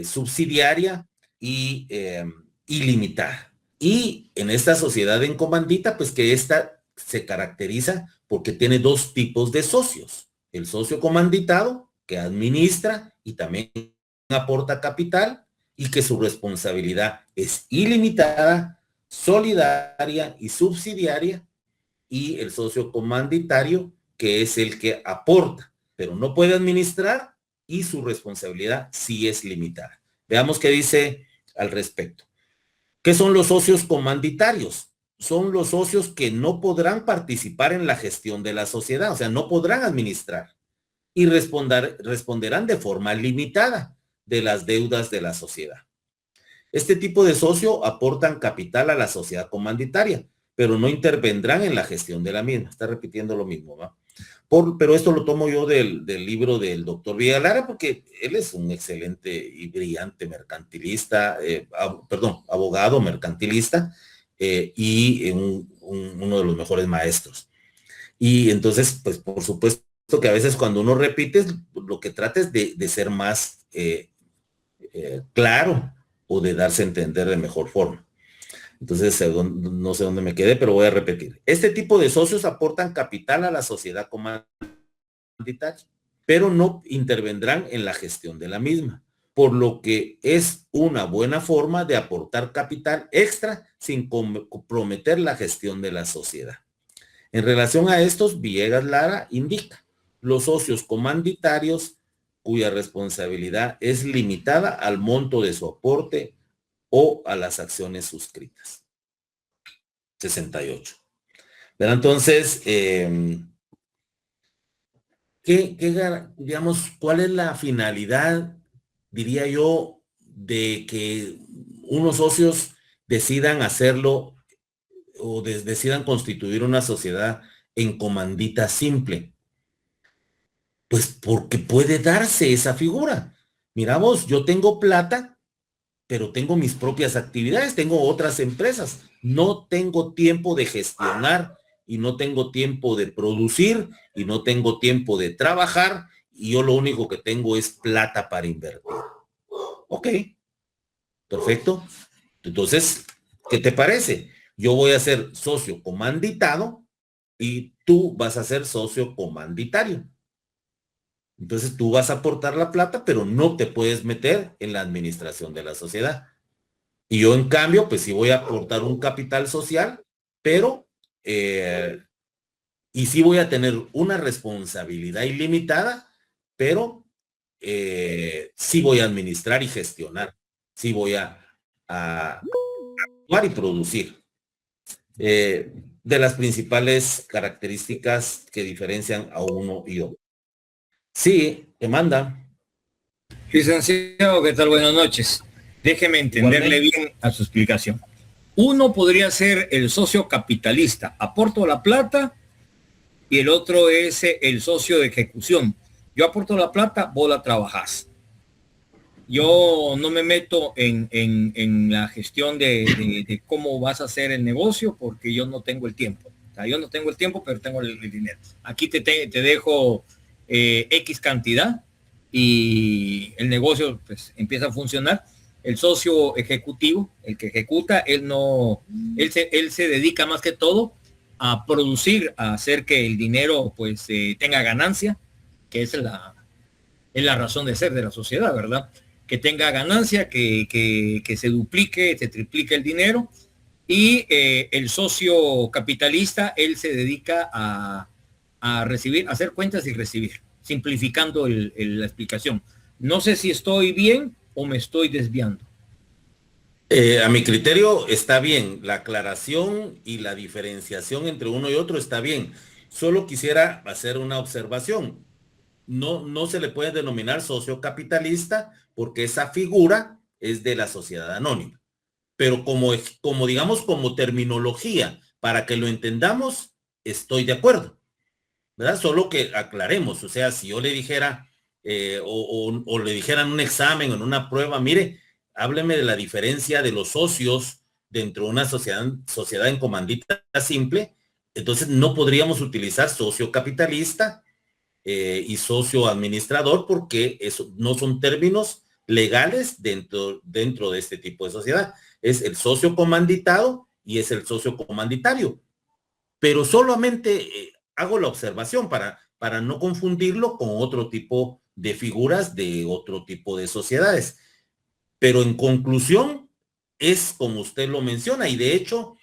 subsidiaria y ilimitada. Y en esta sociedad en comandita, pues que esta se caracteriza porque tiene 2 tipos de socios. El socio comanditado, que administra y también aporta capital, y que su responsabilidad es ilimitada, solidaria y subsidiaria, y el socio comanditario, que es el que aporta, pero no puede administrar, y su responsabilidad sí es limitada. Veamos qué dice al respecto. ¿Qué son los socios comanditarios? Son los socios que no podrán participar en la gestión de la sociedad, o sea, no podrán administrar, y responderán de forma limitada de las deudas de la sociedad. Este tipo de socio aportan capital a la sociedad comanditaria, pero no intervendrán en la gestión de la misma. Está repitiendo lo mismo, ¿va? Pero esto lo tomo yo del libro del doctor Villalara, porque él es un excelente y brillante mercantilista, abogado mercantilista, y uno de los mejores maestros. Y entonces, pues por supuesto que a veces cuando uno repite, lo que trata es de ser más claro o de darse a entender de mejor forma. Entonces, no sé dónde me quedé, pero voy a repetir. Este tipo de socios aportan capital a la sociedad comanditaria, pero no intervendrán en la gestión de la misma, por lo que es una buena forma de aportar capital extra sin comprometer la gestión de la sociedad. En relación a estos, Villegas Lara indica los socios comanditarios cuya responsabilidad es limitada al monto de su aporte o a las acciones suscritas. 68. Pero entonces, digamos, ¿cuál es la finalidad, diría yo, de que unos socios decidan hacerlo o decidan constituir una sociedad en comandita simple? Pues porque puede darse esa figura. Mira vos, yo tengo plata, pero tengo mis propias actividades, tengo otras empresas, no tengo tiempo de gestionar y no tengo tiempo de producir y no tengo tiempo de trabajar y yo lo único que tengo es plata para invertir. Ok, perfecto. Entonces, ¿qué te parece? Yo voy a ser socio comanditado y tú vas a ser socio comanditario. Entonces tú vas a aportar la plata, pero no te puedes meter en la administración de la sociedad. Y yo, en cambio, pues sí voy a aportar un capital social, pero, y sí voy a tener una responsabilidad ilimitada, pero sí voy a administrar y gestionar. Sí voy a actuar y producir. De las principales características que diferencian a uno y otro. Sí, te manda. Licenciado, ¿qué tal? Buenas noches. Déjeme entenderle bien a su explicación. Uno podría ser el socio capitalista, aporto la plata, y el otro es el socio de ejecución. Yo aporto la plata, vos la trabajás. Yo no me meto en la gestión de cómo vas a hacer el negocio porque yo no tengo el tiempo. O sea, yo no tengo el tiempo, pero tengo el dinero. Aquí te dejo X cantidad y el negocio pues empieza a funcionar. El socio ejecutivo, el que ejecuta, él se dedica más que todo a producir, a hacer que el dinero pues tenga ganancia, que es la razón de ser de la sociedad, ¿verdad? Que tenga ganancia, que se duplique, se triplique el dinero. Y el socio capitalista, él se dedica a recibir, a hacer cuentas y recibir, simplificando la explicación. No sé si estoy bien o me estoy desviando. A mi criterio está bien, la aclaración y la diferenciación entre uno y otro está bien. Solo quisiera hacer una observación. No se le puede denominar socio capitalista porque esa figura es de la sociedad anónima. Pero como digamos, como terminología, para que lo entendamos, estoy de acuerdo, ¿verdad? Solo que aclaremos, o sea, si yo le dijera, o le dijeran en un examen o en una prueba, mire, hábleme de la diferencia de los socios dentro de una sociedad en comandita simple, entonces no podríamos utilizar socio capitalista y socio administrador porque eso no son términos legales dentro de este tipo de sociedad. Es el socio comanditado y es el socio comanditario. Pero solamente hago la observación para no confundirlo con otro tipo de figuras de otro tipo de sociedades. Pero en conclusión, es como usted lo menciona y de hecho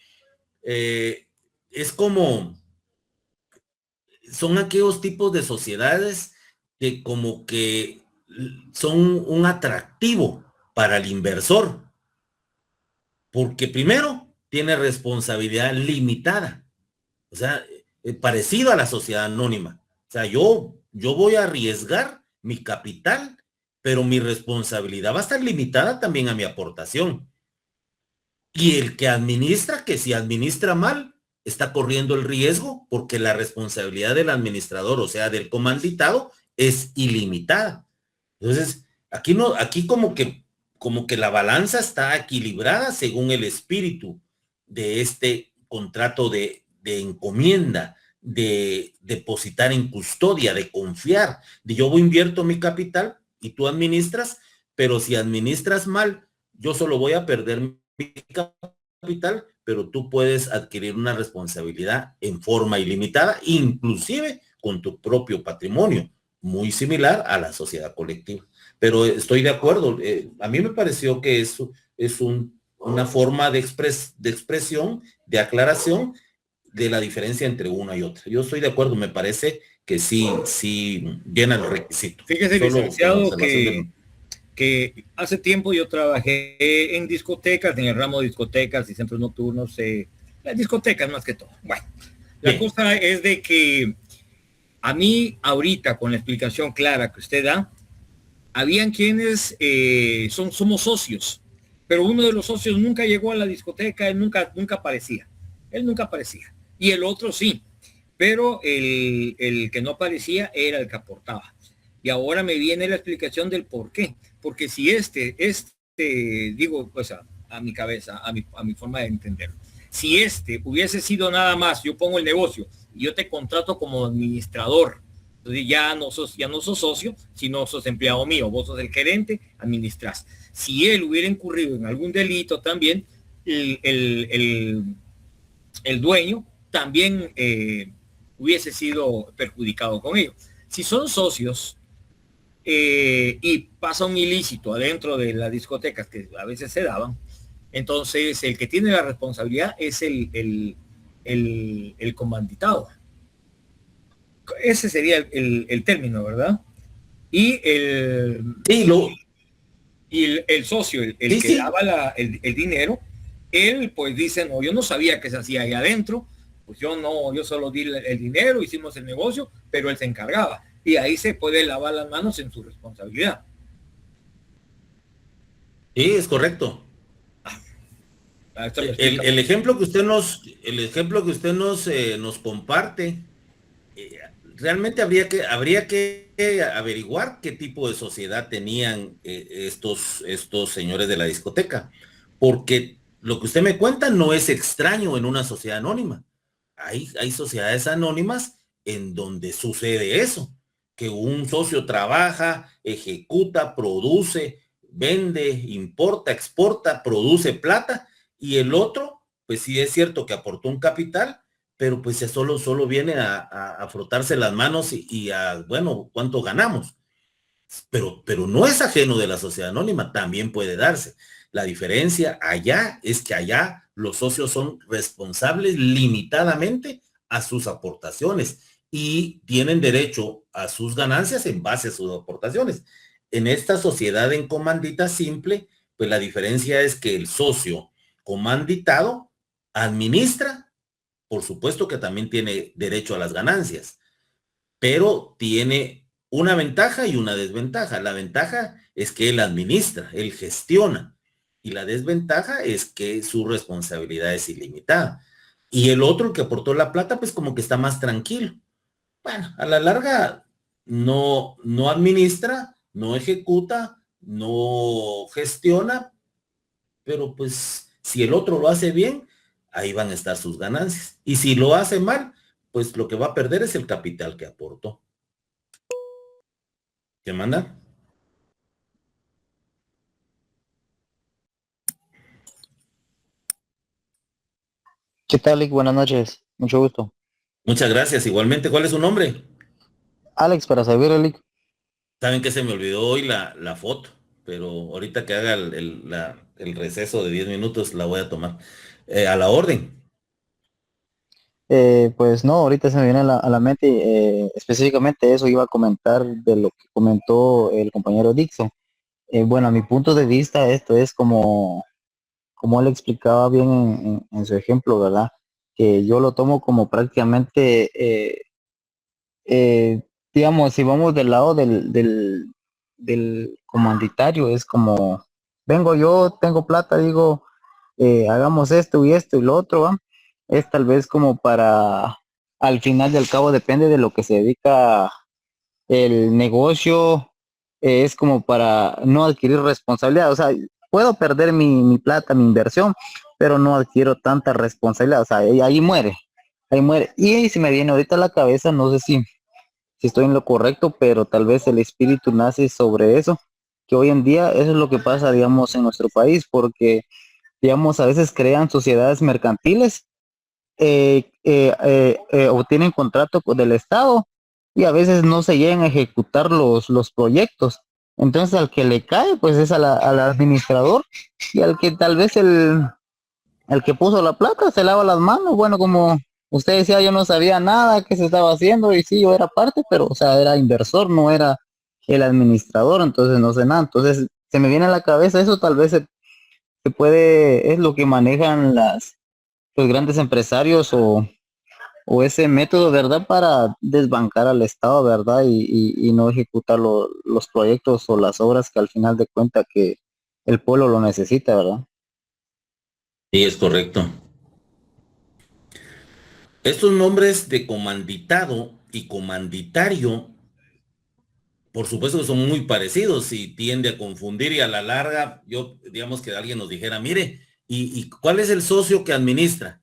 es como son aquellos tipos de sociedades que como que son un atractivo para el inversor, porque primero tiene responsabilidad limitada, o sea, parecido a la sociedad anónima. O sea, yo voy a arriesgar mi capital, pero mi responsabilidad va a estar limitada también a mi aportación. Y el que administra, que si administra mal, está corriendo el riesgo porque la responsabilidad del administrador, o sea, del comanditado, es ilimitada. Entonces, aquí como que la balanza está equilibrada según el espíritu de este contrato de encomienda, de depositar en custodia, de confiar, de yo invierto mi capital y tú administras, pero si administras mal, yo solo voy a perder mi capital, pero tú puedes adquirir una responsabilidad en forma ilimitada, inclusive con tu propio patrimonio, muy similar a la sociedad colectiva. Pero estoy de acuerdo, a mí me pareció que eso es una forma de expresión, de aclaración de la diferencia entre una y otra. Yo estoy de acuerdo, me parece que sí llena el requisito. Fíjese, licenciado, que hace tiempo yo trabajé en discotecas, en el ramo de discotecas y centros nocturnos, las discotecas más que todo. Bueno, la cosa es de que a mí ahorita, con la explicación clara que usted da, habían quienes somos socios, pero uno de los socios nunca llegó a la discoteca, él nunca aparecía. Y el otro sí, pero el que no aparecía era el que aportaba. Y ahora me viene la explicación del por qué. Porque si este digo, pues a mi cabeza, a mi forma de entender. Si hubiese sido nada más, yo pongo el negocio y yo te contrato como administrador, entonces ya no sos socio, sino sos empleado mío, vos sos el gerente, administras. Si él hubiera incurrido en algún delito también, el dueño también hubiese sido perjudicado con ello. Si son socios, y pasa un ilícito adentro de las discotecas que a veces se daban, entonces el que tiene la responsabilidad es el comanditado. Ese sería el término, ¿verdad? Y el socio, el que daba el dinero, él pues dice, no, yo no sabía que se hacía ahí adentro, pues yo solo di el dinero, hicimos el negocio, pero él se encargaba. Y ahí se puede lavar las manos en su responsabilidad. Sí, es correcto. El ejemplo que usted nos comparte, realmente habría que averiguar qué tipo de sociedad tenían estos señores de la discoteca, porque lo que usted me cuenta no es extraño en una sociedad anónima. Hay sociedades anónimas en donde sucede eso, que un socio trabaja, ejecuta, produce, vende, importa, exporta, produce plata, y el otro, pues sí es cierto que aportó un capital, pero pues ya solo viene a frotarse las manos y bueno, ¿cuánto ganamos? Pero no es ajeno de la sociedad anónima, también puede darse. La diferencia allá es que allá los socios son responsables limitadamente a sus aportaciones y tienen derecho a sus ganancias en base a sus aportaciones. En esta sociedad en comandita simple, pues la diferencia es que el socio comanditado administra, por supuesto que también tiene derecho a las ganancias, pero tiene una ventaja y una desventaja. La ventaja es que él administra, él gestiona, y la desventaja es que su responsabilidad es ilimitada. Y el otro, el que aportó la plata, pues como que está más tranquilo. Bueno, a la larga no administra, no ejecuta, no gestiona, pero pues si el otro lo hace bien, ahí van a estar sus ganancias. Y si lo hace mal, pues lo que va a perder es el capital que aportó. ¿Qué manda? ¿Qué tal, Lick? Buenas noches. Mucho gusto. Muchas gracias. Igualmente, ¿cuál es su nombre? Alex, para saber, Lick. Saben que se me olvidó hoy la foto, pero ahorita que haga el receso de 10 minutos la voy a tomar. A la orden. Pues no, ahorita se me viene a la mente específicamente eso iba a comentar de lo que comentó el compañero Dixon. Bueno, a mi punto de vista, esto es como él explicaba bien en su ejemplo, ¿verdad? Que yo lo tomo como prácticamente, digamos, si vamos del lado del comanditario, es como, vengo yo, tengo plata, digo, hagamos esto y lo otro, ¿va? Es tal vez como para, al final del cabo depende de lo que se dedica el negocio, es como para no adquirir responsabilidad, o sea, puedo perder mi plata, mi inversión, pero no adquiero tanta responsabilidad, o sea, ahí muere. Y si me viene ahorita a la cabeza, no sé si estoy en lo correcto, pero tal vez el espíritu nace sobre eso, que hoy en día eso es lo que pasa, digamos, en nuestro país, porque digamos, a veces crean sociedades mercantiles, obtienen contrato del Estado y a veces no se llegan a ejecutar los proyectos. Entonces al que le cae, pues es al administrador y al que tal vez el que puso la plata se lava las manos. Bueno, como usted decía, yo no sabía nada que se estaba haciendo y sí, yo era parte, pero o sea, era inversor, no era el administrador, entonces no sé nada. Entonces se me viene a la cabeza eso, tal vez se puede, es lo que manejan los grandes empresarios o ese método, ¿verdad? Para desbancar al Estado, ¿verdad? Y no ejecutar los proyectos o las obras que al final de cuenta que el pueblo lo necesita, ¿verdad? Sí, es correcto. Estos nombres de comanditado y comanditario por supuesto que son muy parecidos y tiende a confundir, y a la larga, yo, digamos que alguien nos dijera, mire, ¿y cuál es el socio que administra?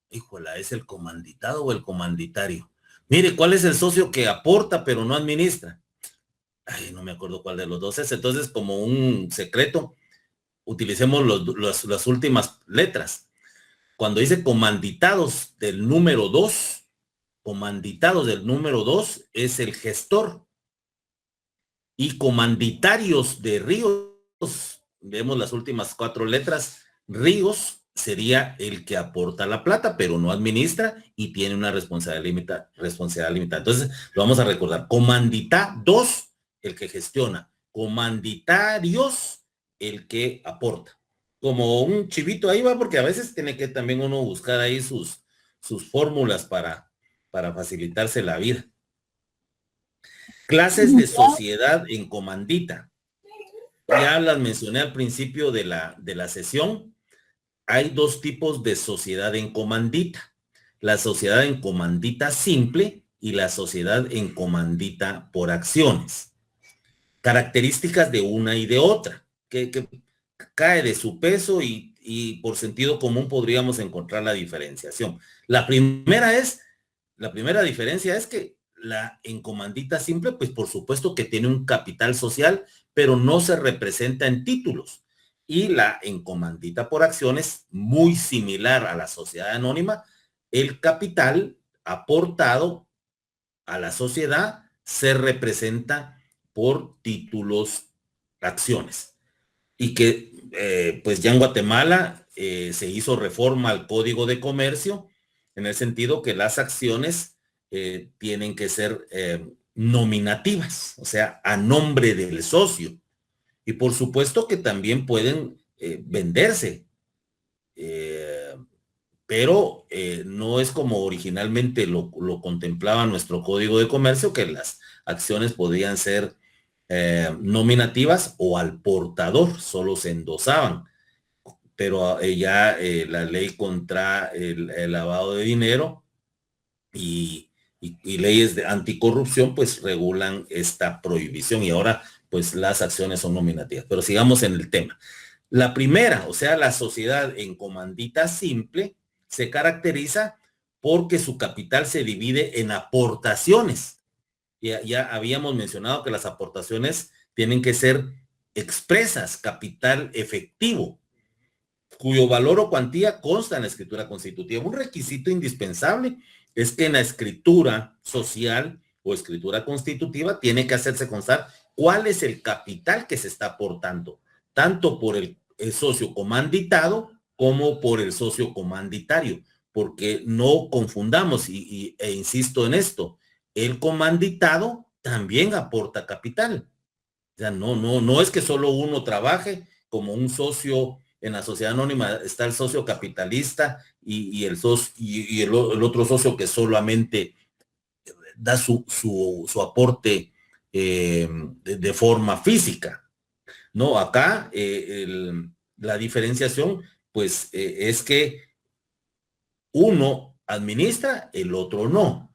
Híjola, ¿es el comanditado o el comanditario? Mire, ¿cuál es el socio que aporta pero no administra? Ay, no me acuerdo cuál de los dos es. Entonces, como un secreto, utilicemos las últimas letras. Cuando dice comanditados del número 2, comanditados del número 2 es el gestor. Y comanditarios de Ríos, vemos las últimas 4 letras, Ríos sería el que aporta la plata, pero no administra y tiene una responsabilidad limitada. Entonces, lo vamos a recordar. Comanditados, el que gestiona. Comanditarios, el que aporta. Como un chivito ahí va, porque a veces tiene que también uno buscar ahí sus fórmulas para facilitarse la vida. Clases de sociedad en comandita. Ya las mencioné al principio de la sesión. Hay 2 tipos de sociedad en comandita. La sociedad en comandita simple y la sociedad en comandita por acciones. Características de una y de otra, que cae de su peso y por sentido común podríamos encontrar la diferenciación. La primera diferencia es que la en comandita simple, pues por supuesto que tiene un capital social, pero no se representa en títulos. Y la en comandita por acciones, muy similar a la sociedad anónima, el capital aportado a la sociedad se representa por títulos, acciones. Y que pues ya en Guatemala se hizo reforma al Código de Comercio, en el sentido que las acciones tienen que ser nominativas, o sea, a nombre del socio. Y por supuesto que también pueden venderse, pero no es como originalmente lo contemplaba nuestro Código de Comercio, que las acciones podían ser nominativas o al portador, solo se endosaban. Pero ya la ley contra el lavado de dinero y leyes de anticorrupción pues regulan esta prohibición, y ahora pues las acciones son nominativas. Pero sigamos en el tema. La primera, o sea, la sociedad en comandita simple, se caracteriza porque su capital se divide en aportaciones. Ya habíamos mencionado que las aportaciones tienen que ser expresas, capital efectivo, cuyo valor o cuantía consta en la escritura constitutiva. Un requisito indispensable es que en la escritura social o escritura constitutiva tiene que hacerse constar cuál es el capital que se está aportando, tanto por el socio comanditado como por el socio comanditario, porque no confundamos, e insisto en esto, el comanditado también aporta capital. O sea, no es que solo uno trabaje como un socio. En la sociedad anónima está el socio capitalista y el otro socio que solamente da su aporte de forma física. No, acá la diferenciación pues es que uno administra, el otro no,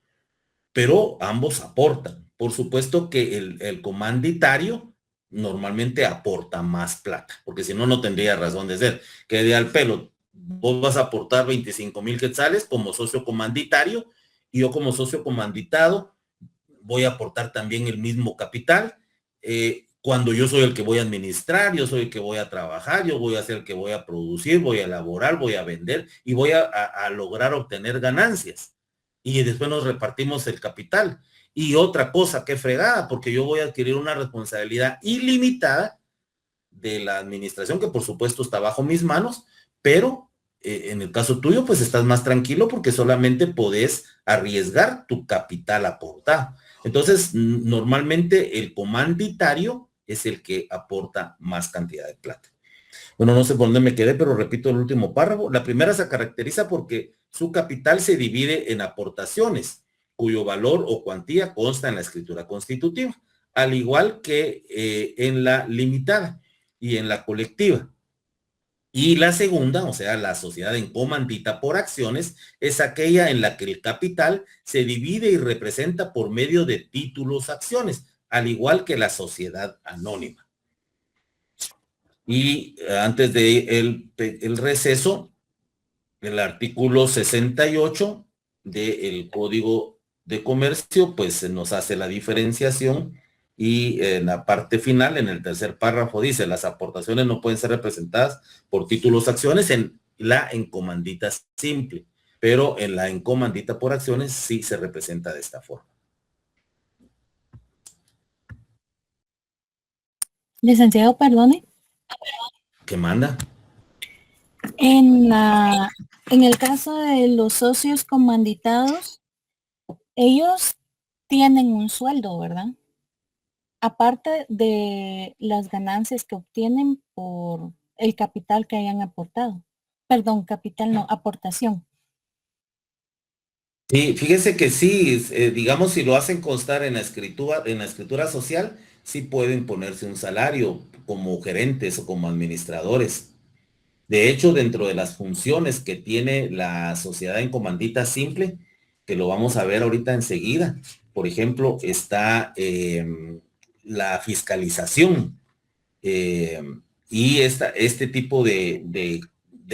pero ambos aportan. Por supuesto que el comanditario normalmente aporta más plata, porque si no, no tendría razón de ser. Que de al pelo, vos vas a aportar 25,000 quetzales como socio comanditario, y yo como socio comanditado voy a aportar también el mismo capital, cuando yo soy el que voy a administrar, yo soy el que voy a trabajar, yo voy a ser el que voy a producir, voy a elaborar, voy a vender, y voy a lograr obtener ganancias. Y después nos repartimos el capital. Y otra cosa, qué fregada, porque yo voy a adquirir una responsabilidad ilimitada de la administración, que por supuesto está bajo mis manos, pero en el caso tuyo, pues estás más tranquilo porque solamente podés arriesgar tu capital aportado. Entonces, normalmente el comanditario es el que aporta más cantidad de plata. Bueno, no sé por dónde me quedé, pero repito el último párrafo. La primera se caracteriza porque su capital se divide en aportaciones, cuyo valor o cuantía consta en la escritura constitutiva, al igual que en la limitada y en la colectiva. Y la segunda, o sea, la sociedad en comandita por acciones, es aquella en la que el capital se divide y representa por medio de títulos acciones. al igual que la sociedad anónima. Y antes de el receso, el artículo 68 del Código de Comercio, pues nos hace la diferenciación y en la parte final, en el tercer párrafo, dice, las aportaciones no pueden ser representadas por títulos acciones en la encomandita simple, pero en la encomandita por acciones sí se representa de esta forma. Licenciado, perdone. ¿Qué manda? En el caso de los socios comanditados, ellos tienen un sueldo, ¿verdad? Aparte de las ganancias que obtienen por el capital que hayan aportado. Perdón, capital no, aportación. Sí, fíjese que sí, digamos, si lo hacen constar en la escritura social, sí pueden ponerse un salario como gerentes o como administradores. De hecho, dentro de las funciones que tiene la sociedad en comandita simple, que lo vamos a ver ahorita enseguida, por ejemplo, está la fiscalización eh, y este tipo de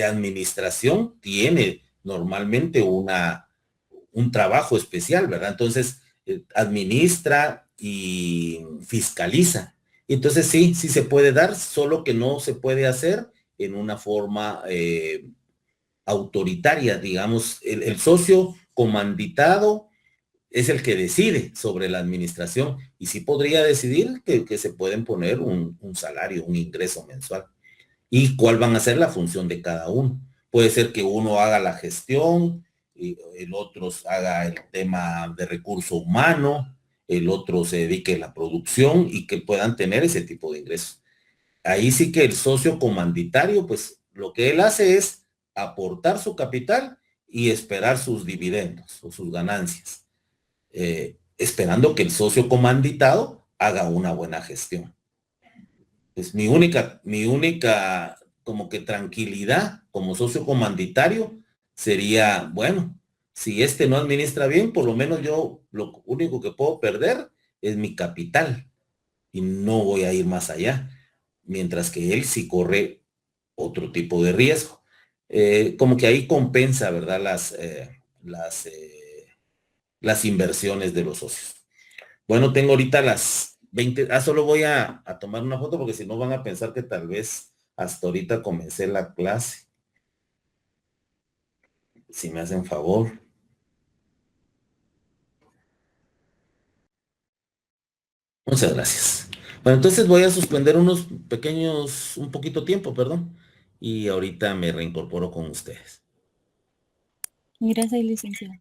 administración tiene normalmente un trabajo especial, ¿verdad? Entonces, administra y fiscaliza. Entonces, sí, sí se puede dar, solo que no se puede hacer en una forma autoritaria, digamos, el socio comanditado es el que decide sobre la administración y sí podría decidir que se pueden poner un salario, un ingreso mensual y cuál van a ser la función de cada uno. Puede ser que uno haga la gestión, y el otro haga el tema de recurso humano, el otro se dedique a la producción y que puedan tener ese tipo de ingresos. Ahí sí que el socio comanditario, pues lo que él hace es aportar su capital y esperar sus dividendos o sus ganancias, esperando que el socio comanditado haga una buena gestión. Es mi única como que tranquilidad como socio comanditario sería, bueno, si este no administra bien, por lo menos yo lo único que puedo perder es mi capital y no voy a ir más allá, mientras que él sí corre otro tipo de riesgo. Como que ahí compensa, ¿verdad? Las inversiones de los socios. Bueno, tengo ahorita las 20. Solo voy a tomar una foto porque si no van a pensar que tal vez hasta ahorita comencé la clase. Si me hacen favor. Muchas gracias. Bueno, entonces voy a suspender un poquito tiempo, perdón. Y ahorita me reincorporo con ustedes. Gracias, licenciado.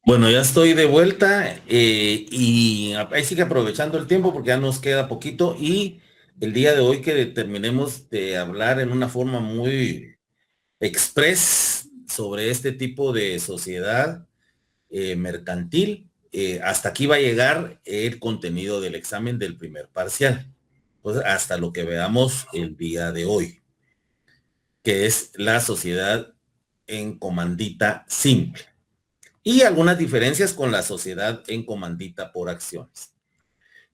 Bueno, ya estoy de vuelta y ahí sigue aprovechando el tiempo porque ya nos queda poquito y el día de hoy que terminemos de hablar en una forma muy express sobre este tipo de sociedad mercantil, hasta aquí va a llegar el contenido del examen del primer parcial. Pues hasta lo que veamos el día de hoy, que es la sociedad en comandita simple. Y algunas diferencias con la sociedad en comandita por acciones.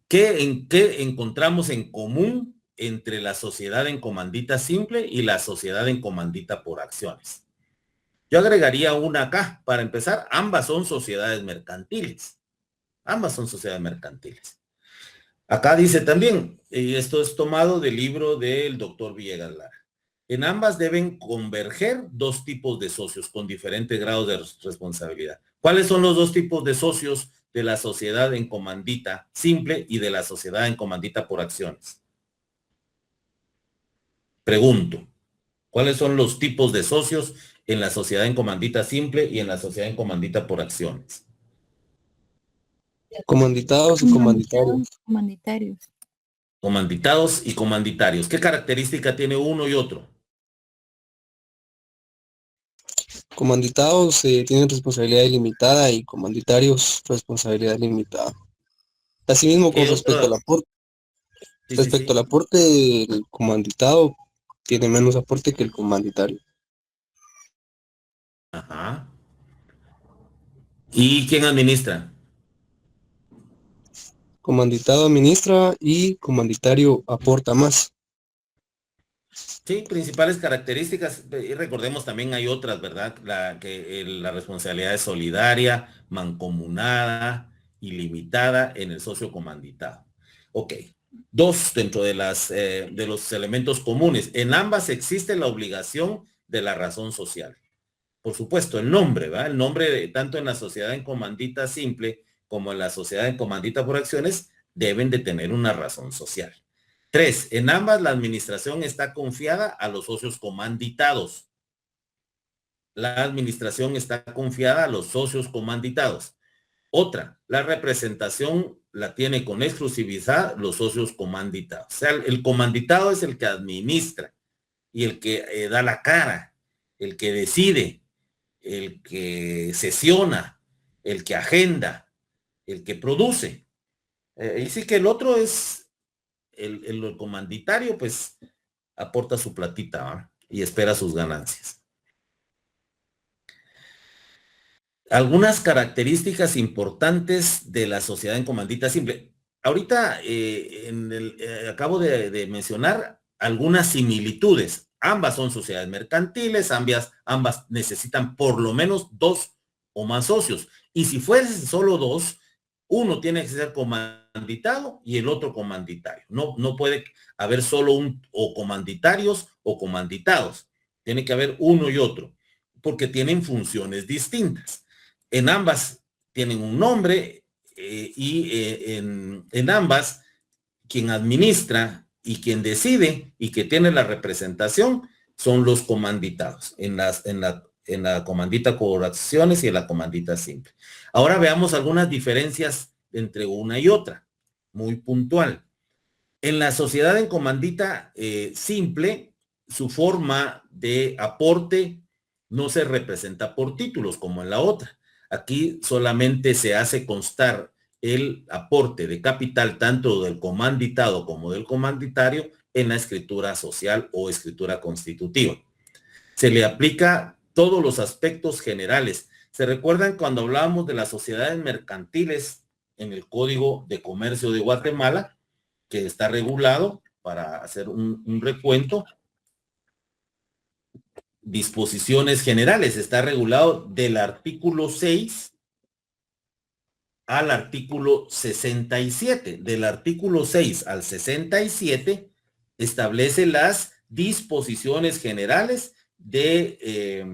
¿Qué encontramos en común entre la sociedad en comandita simple y la sociedad en comandita por acciones? Yo agregaría una acá. Para empezar, ambas son sociedades mercantiles. Ambas son sociedades mercantiles. Acá dice también, y esto es tomado del libro del doctor Villegas Lara. En ambas deben converger dos tipos de socios con diferentes grados de responsabilidad. ¿Cuáles son los dos tipos de socios de la sociedad en comandita simple y de la sociedad en comandita por acciones? Pregunto, ¿cuáles son los tipos de socios en la sociedad en comandita simple y en la sociedad en comandita por acciones? Comanditados y comanditarios. Comanditarios. Comanditados y comanditarios. ¿Qué característica tiene uno y otro? Comanditados tienen responsabilidad ilimitada y comanditarios responsabilidad limitada. Asimismo, con respecto al aporte. Respecto al aporte, el comanditado tiene menos aporte que el comanditario. Ajá. ¿Y quién administra? Comanditado administra y comanditario aporta más. Sí, principales características, y recordemos también hay otras, ¿verdad? La responsabilidad es solidaria, mancomunada, ilimitada en el socio comanditado. Ok. Dos, dentro de los elementos comunes. En ambas existe la obligación de la razón social. Por supuesto, el nombre, ¿verdad? El nombre, tanto en la sociedad en comandita simple como en la sociedad en comandita por acciones, deben de tener una razón social. 3. En ambas la administración está confiada a los socios comanditados. La administración está confiada a los socios comanditados. Otra, la representación la tiene con exclusividad los socios comanditados. O sea, el comanditado es el que administra y el que da la cara, el que decide, el que sesiona, el que agenda, el que produce. Y sí que el otro es el comanditario, pues aporta su platita, ¿va? Y espera sus ganancias. Algunas características importantes de la sociedad en comandita simple. Ahorita acabo de mencionar algunas similitudes. Ambas son sociedades mercantiles, ambas necesitan por lo menos 2 o más socios. Y si fuesen solo 2, uno tiene que ser comanditado y el otro comanditario. No puede haber solo o comanditarios o comanditados. Tiene que haber uno y otro, porque tienen funciones distintas. En ambas tienen un nombre en ambas quien administra y quien decide y que tiene la representación son los comanditados en la comandita por acciones y en la comandita simple. Ahora veamos algunas diferencias entre una y otra, muy puntual. En la sociedad en comandita simple, su forma de aporte no se representa por títulos como en la otra. Aquí solamente se hace constar el aporte de capital tanto del comanditado como del comanditario en la escritura social o escritura constitutiva. Se le aplica todos los aspectos generales. ¿Se recuerdan cuando hablábamos de las sociedades mercantiles en el Código de Comercio de Guatemala, que está regulado para hacer un recuento? Disposiciones generales, está regulado del artículo 6 al artículo 67. Del artículo 6 al 67 establece las disposiciones generales de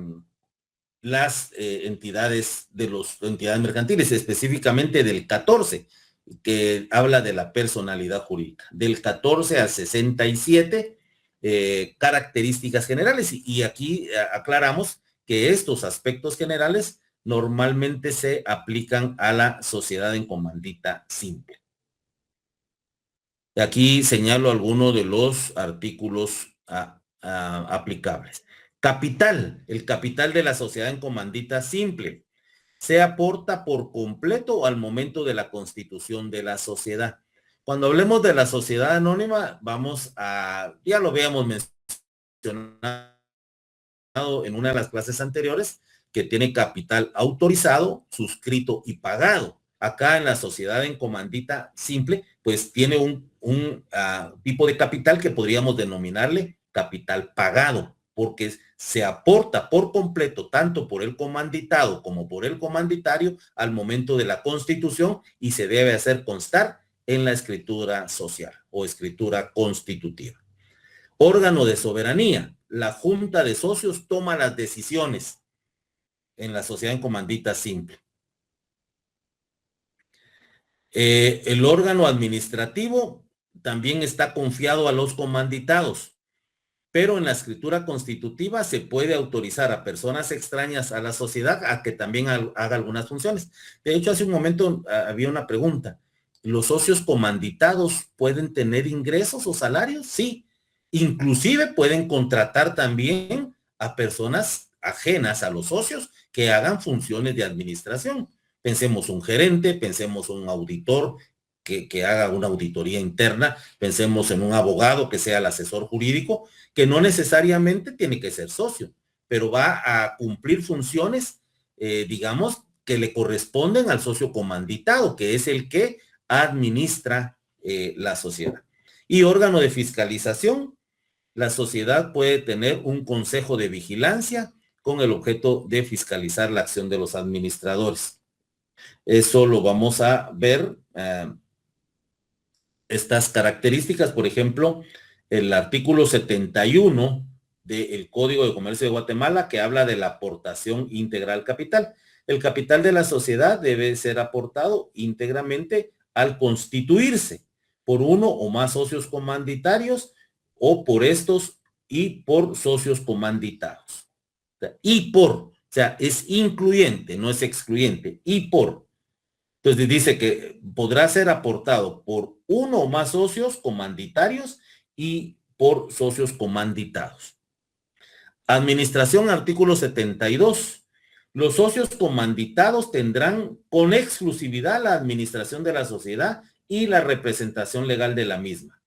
las entidades mercantiles, específicamente del 14, que habla de la personalidad jurídica. Del 14 al 67, características generales. Y aquí aclaramos que estos aspectos generales normalmente se aplican a la sociedad en comandita simple. Aquí señalo algunos de los artículos aplicables. Capital, el capital de la sociedad en comandita simple. Se aporta por completo o al momento de la constitución de la sociedad. Cuando hablemos de la sociedad anónima, vamos a, ya lo habíamos mencionado en una de las clases anteriores, que tiene capital autorizado, suscrito y pagado. Acá en la sociedad en comandita simple, pues tiene un tipo de capital que podríamos denominarle capital pagado, porque se aporta por completo tanto por el comanditado como por el comanditario al momento de la constitución y se debe hacer constar en la escritura social o escritura constitutiva. Órgano de soberanía. La Junta de Socios toma las decisiones en la sociedad en comandita simple. El órgano administrativo también está confiado a los comanditados, pero en la escritura constitutiva se puede autorizar a personas extrañas a la sociedad a que también haga algunas funciones. De hecho, hace un momento había una pregunta. ¿Los socios comanditados pueden tener ingresos o salarios? Sí. Inclusive pueden contratar también a personas ajenas a los socios que hagan funciones de administración. Pensemos un gerente, pensemos un auditor que haga una auditoría interna, pensemos en un abogado que sea el asesor jurídico, que no necesariamente tiene que ser socio, pero va a cumplir funciones, digamos, que le corresponden al socio comanditado, que es el que administra la sociedad. Y órgano de fiscalización. La sociedad puede tener un consejo de vigilancia con el objeto de fiscalizar la acción de los administradores. Eso lo vamos a ver, estas características, por ejemplo, el artículo 71 del Código de Comercio de Guatemala, que habla de la aportación íntegra al capital. El capital de la sociedad debe ser aportado íntegramente al constituirse por uno o más socios comanditarios o por estos y por socios comanditados. O sea, es incluyente, no es excluyente, y por. Entonces dice que podrá ser aportado por uno o más socios comanditarios y por socios comanditados. Administración, artículo 72. Los socios comanditados tendrán con exclusividad la administración de la sociedad y la representación legal de la misma,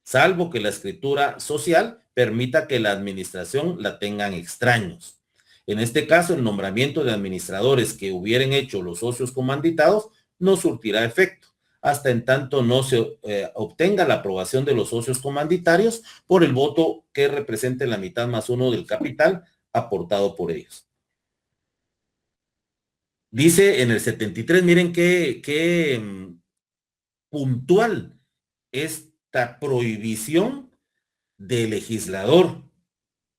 salvo que la escritura social permita que la administración la tengan extraños. En este caso, el nombramiento de administradores que hubieran hecho los socios comanditados no surtirá efecto, hasta en tanto no se obtenga la aprobación de los socios comanditarios por el voto que represente la mitad más uno del capital aportado por ellos. Dice en el 73, miren qué puntual esta prohibición del legislador,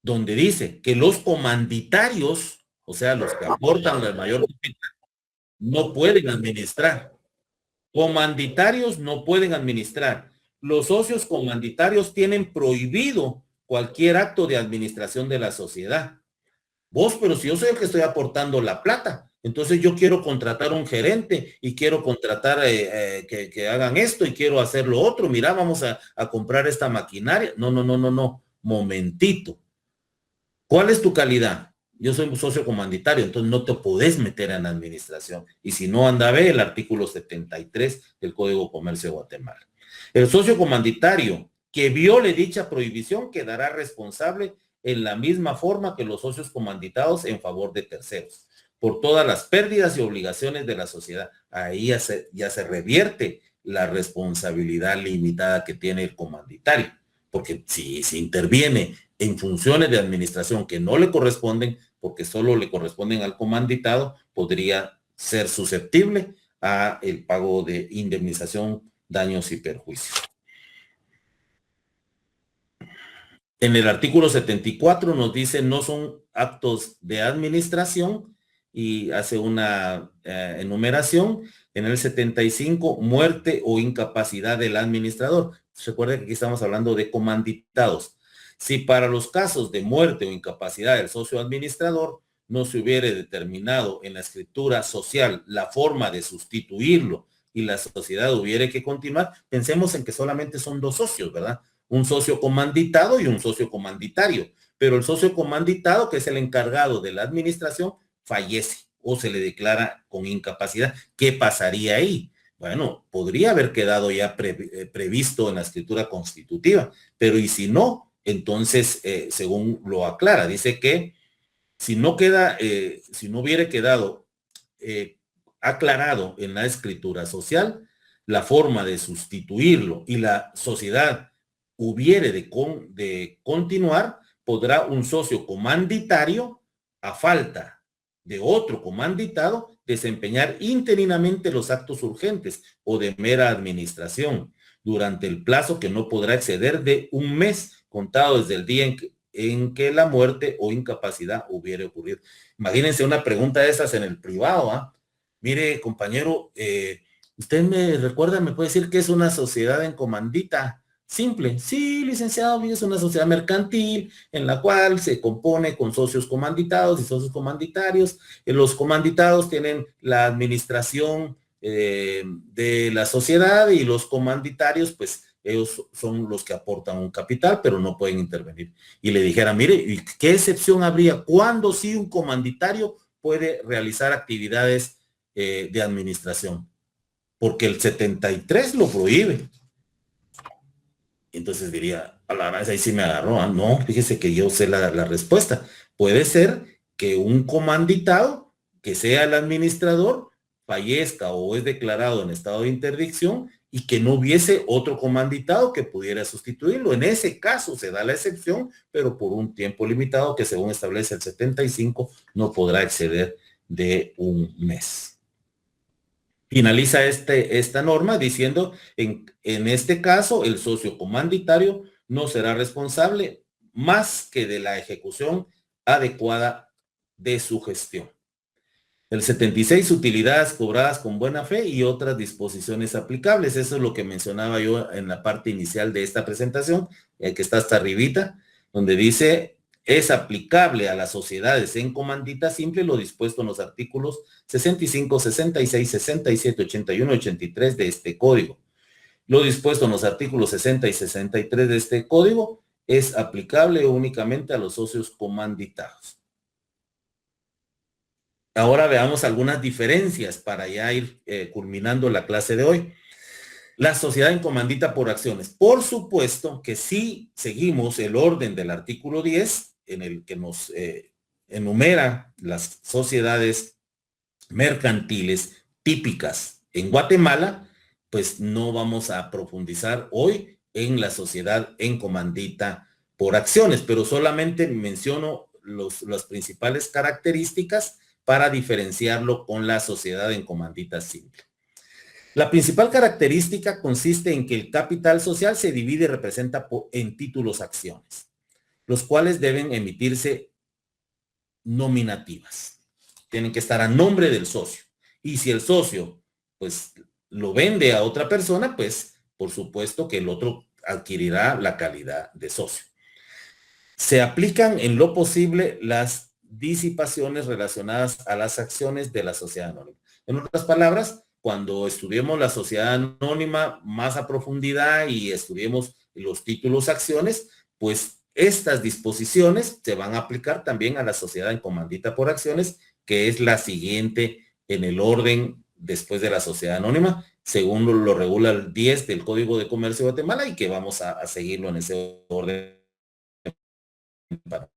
donde dice que los comanditarios, o sea, los que aportan el mayor capital, no pueden administrar. Comanditarios no pueden administrar. Los socios comanditarios tienen prohibido cualquier acto de administración de la sociedad. Vos, pero si yo soy el que estoy aportando la plata, entonces yo quiero contratar un gerente y quiero contratar que hagan esto y quiero hacer lo otro. Mira, vamos a comprar esta maquinaria. No. Momentito. ¿Cuál es tu calidad? Yo soy un socio comanditario, entonces no te podés meter en la administración. Y si no, anda a ver el artículo 73 del Código de Comercio de Guatemala. El socio comanditario que viole dicha prohibición quedará responsable en la misma forma que los socios comanditados en favor de terceros, por todas las pérdidas y obligaciones de la sociedad. Ahí ya se revierte la responsabilidad limitada que tiene el comanditario, porque si se interviene en funciones de administración que no le corresponden, porque solo le corresponden al comanditado, podría ser susceptible a el pago de indemnización, daños y perjuicios. En el artículo 74 nos dice no son actos de administración y hace una enumeración. En el 75, muerte o incapacidad del administrador. Recuerden que aquí estamos hablando de comanditados. Si para los casos de muerte o incapacidad del socio administrador no se hubiere determinado en la escritura social la forma de sustituirlo y la sociedad hubiere que continuar, pensemos en que solamente son dos socios, ¿verdad? Un socio comanditado y un socio comanditario. Pero el socio comanditado, que es el encargado de la administración, fallece o se le declara con incapacidad. ¿Qué pasaría ahí? Bueno, podría haber quedado ya previsto en la escritura constitutiva, pero y si no, entonces, según lo aclara, dice que si no queda, si no hubiera quedado aclarado en la escritura social la forma de sustituirlo y la sociedad hubiere de continuar, podrá un socio comanditario, a falta de otro comanditado, desempeñar interinamente los actos urgentes o de mera administración durante el plazo que no podrá exceder de un mes contado desde el día en que la muerte o incapacidad hubiera ocurrido. Imagínense una pregunta de esas en el privado, ¿ah? Mire, compañero, usted me recuerda, me puede decir que es una sociedad en comandita. Simple. Sí, licenciado, es una sociedad mercantil en la cual se compone con socios comanditados y socios comanditarios. Los comanditados tienen la administración de la sociedad y los comanditarios, pues ellos son los que aportan un capital, pero no pueden intervenir. Y le dijera, mire, ¿y qué excepción habría? ¿Cuándo sí un comanditario puede realizar actividades de administración? Porque el 73 lo prohíbe. Entonces diría, a la vez ahí sí me agarró. ¿Ah? No, fíjese que yo sé la respuesta. Puede ser que un comanditado, que sea el administrador, fallezca o es declarado en estado de interdicción y que no hubiese otro comanditado que pudiera sustituirlo. En ese caso se da la excepción, pero por un tiempo limitado que según establece el 75 no podrá exceder de un mes. Finaliza esta norma diciendo, en este caso, el socio comanditario no será responsable más que de la ejecución adecuada de su gestión. El 76, utilidades cobradas con buena fe y otras disposiciones aplicables. Eso es lo que mencionaba yo en la parte inicial de esta presentación, que está hasta arribita, donde dice, es aplicable a las sociedades en comandita simple lo dispuesto en los artículos 65, 66, 67, 81, 83 de este código. Lo dispuesto en los artículos 60 y 63 de este código es aplicable únicamente a los socios comanditados. Ahora veamos algunas diferencias para ya ir culminando la clase de hoy. La sociedad en comandita por acciones. Por supuesto que sí seguimos el orden del artículo 10, en el que nos enumera las sociedades mercantiles típicas en Guatemala, pues no vamos a profundizar hoy en la sociedad en comandita por acciones, pero solamente menciono las principales características para diferenciarlo con la sociedad en comandita simple. La principal característica consiste en que el capital social se divide y representa en títulos acciones, los cuales deben emitirse nominativas. Tienen que estar a nombre del socio. Y si el socio, pues, lo vende a otra persona, pues, por supuesto que el otro adquirirá la calidad de socio. Se aplican en lo posible las disipaciones relacionadas a las acciones de la sociedad anónima. En otras palabras, cuando estudiemos la sociedad anónima más a profundidad y estudiemos los títulos acciones, pues estas disposiciones se van a aplicar también a la sociedad en comandita por acciones, que es la siguiente en el orden después de la sociedad anónima, según lo regula el 10 del Código de Comercio de Guatemala, y que vamos a seguirlo en ese orden para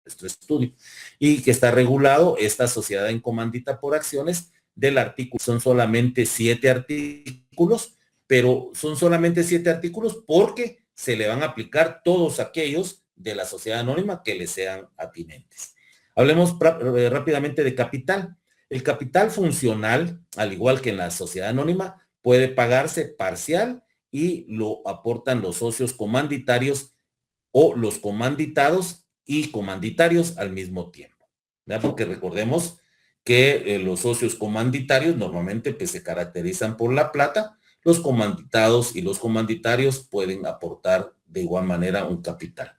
nuestro estudio. Y que está regulado esta sociedad en comandita por acciones del artículo. Son solamente 7 artículos, pero son solamente 7 artículos porque se le van a aplicar todos aquellos de la sociedad anónima que le sean atinentes. Hablemos rápidamente de capital. El capital funcional, al igual que en la sociedad anónima, puede pagarse parcial y lo aportan los socios comanditarios o los comanditados y comanditarios al mismo tiempo. ¿verdad? Porque recordemos que los socios comanditarios normalmente pues, se caracterizan por la plata. Los comanditados y los comanditarios pueden aportar de igual manera un capital.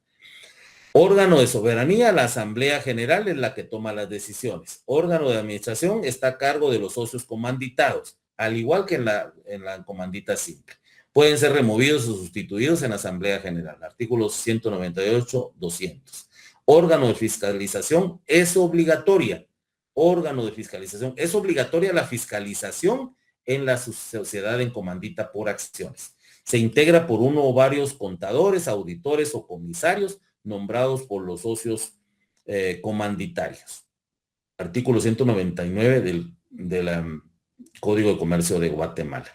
Órgano de soberanía, la Asamblea General es la que toma las decisiones. Órgano de administración está a cargo de los socios comanditados, al igual que en la comandita simple. Pueden ser removidos o sustituidos en la Asamblea General. Artículos 198, 200. Órgano de fiscalización es obligatoria. Órgano de fiscalización es obligatoria la fiscalización en la sociedad en comandita por acciones. Se integra por uno o varios contadores, auditores o comisarios nombrados por los socios comanditarios. Artículo 199 del Código de Comercio de Guatemala.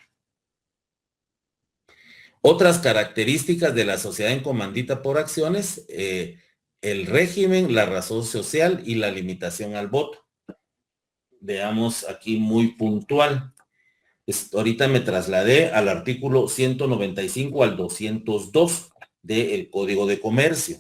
Otras características de la sociedad en comandita por acciones, el régimen, la razón social y la limitación al voto. Veamos aquí muy puntual. Ahorita me trasladé al artículo 195 al 202 del Código de Comercio.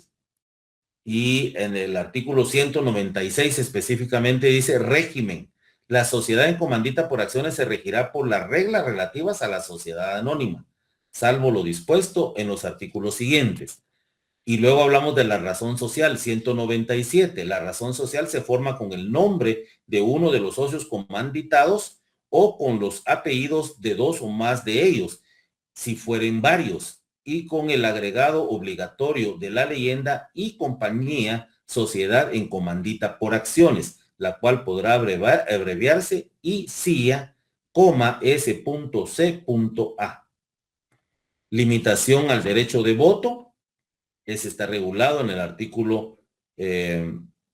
Y en el artículo 196 específicamente dice régimen. La sociedad en comandita por acciones se regirá por las reglas relativas a la sociedad anónima, salvo lo dispuesto en los artículos siguientes. Y luego hablamos de la razón social, 197. La razón social se forma con el nombre de uno de los socios comanditados o con los apellidos de dos o más de ellos, si fueren varios, y con el agregado obligatorio de la leyenda y compañía sociedad en comandita por acciones, la cual podrá abreviarse ICIA, S.C.A. Limitación al derecho de voto. Ese está regulado en el artículo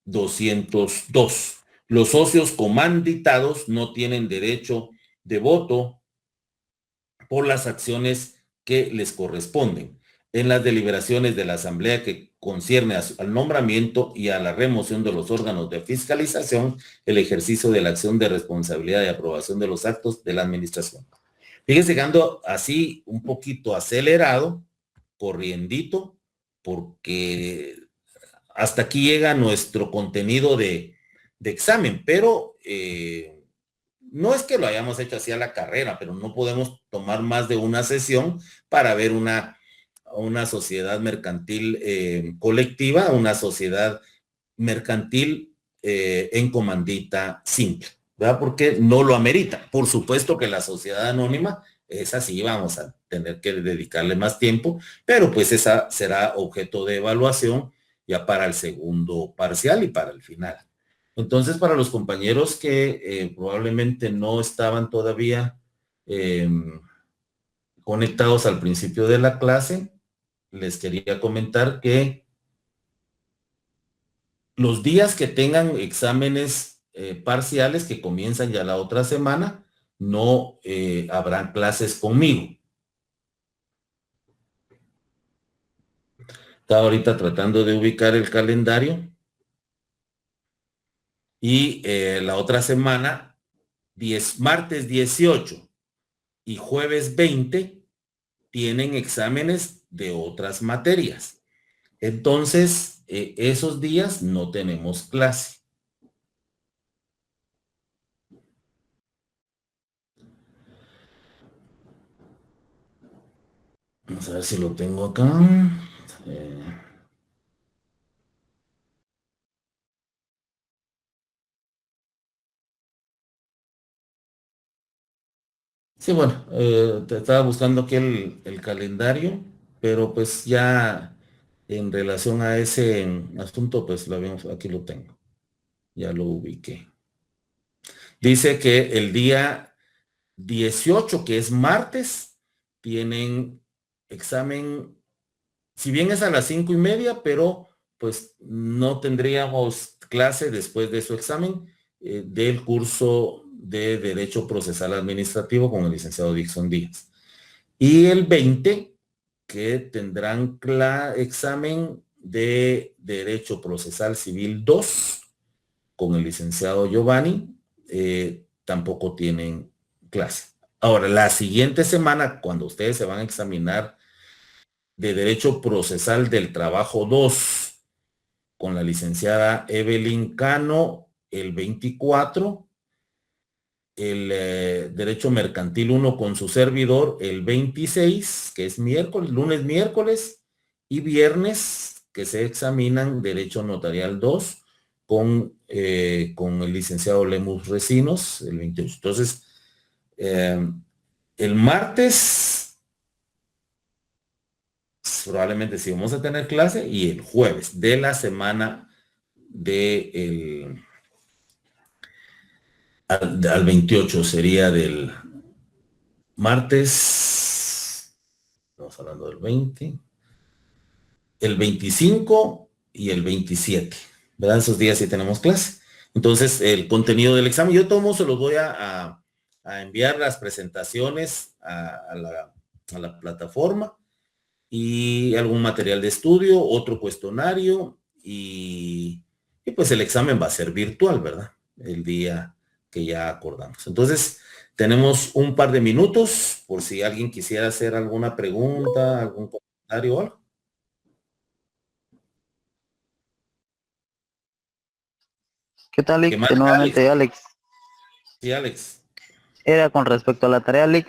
202. Los socios comanditados no tienen derecho de voto por las acciones que les corresponden en las deliberaciones de la Asamblea que concierne al nombramiento y a la remoción de los órganos de fiscalización, el ejercicio de la acción de responsabilidad y aprobación de los actos de la administración. Fíjense que ando así un poquito acelerado, corriendito, porque hasta aquí llega nuestro contenido de examen, pero no es que lo hayamos hecho así a la carrera, pero no podemos tomar más de una sesión para ver una sociedad mercantil colectiva, una sociedad mercantil en comandita simple, ¿verdad? Porque no lo amerita. Por supuesto que la sociedad anónima, esa sí vamos a tener que dedicarle más tiempo, pero pues esa será objeto de evaluación ya para el segundo parcial y para el final. Entonces, para los compañeros que probablemente no estaban todavía conectados al principio de la clase, les quería comentar que los días que tengan exámenes parciales que comienzan ya la otra semana, no habrán clases conmigo. Estaba ahorita tratando de ubicar el calendario. Y la otra semana, martes 18 y jueves 20, tienen exámenes de otras materias. Entonces, esos días no tenemos clase. Vamos a ver si lo tengo acá. Sí, bueno, te estaba buscando aquí el calendario, pero pues ya en relación a ese asunto, pues lo vemos, aquí lo tengo. Ya lo ubiqué. Dice que el día 18, que es martes, tienen examen, si bien es a las 5:30, pero pues no tendríamos clase después de su examen del curso de Derecho Procesal Administrativo con el licenciado Dixon Díaz. Y el 20, que tendrán examen de Derecho Procesal Civil 2 con el licenciado Giovanni, tampoco tienen clase. Ahora, la siguiente semana, cuando ustedes se van a examinar de Derecho Procesal del Trabajo 2 con la licenciada Evelyn Cano el 24, el Derecho Mercantil 1 con su servidor el 26, que es miércoles, lunes, miércoles y viernes, que se examinan Derecho Notarial 2 con el licenciado Lemus Recinos, el 28. Entonces, el martes probablemente sí vamos a tener clase, y el jueves de la semana al 28 sería del martes, estamos hablando del 20, el 25 y el 27, ¿verdad? Esos días sí tenemos clase. Entonces, el contenido del examen, yo tomo, se los voy a enviar las presentaciones a la plataforma, y algún material de estudio, otro cuestionario, y pues el examen va a ser virtual, ¿verdad? El día que ya acordamos. Entonces, tenemos un par de minutos por si alguien quisiera hacer alguna pregunta, algún comentario o algo. ¿Qué tal, ¿Qué Lick? más, Nuevamente, Alex. Sí, Alex. Era con respecto a la tarea, Lick,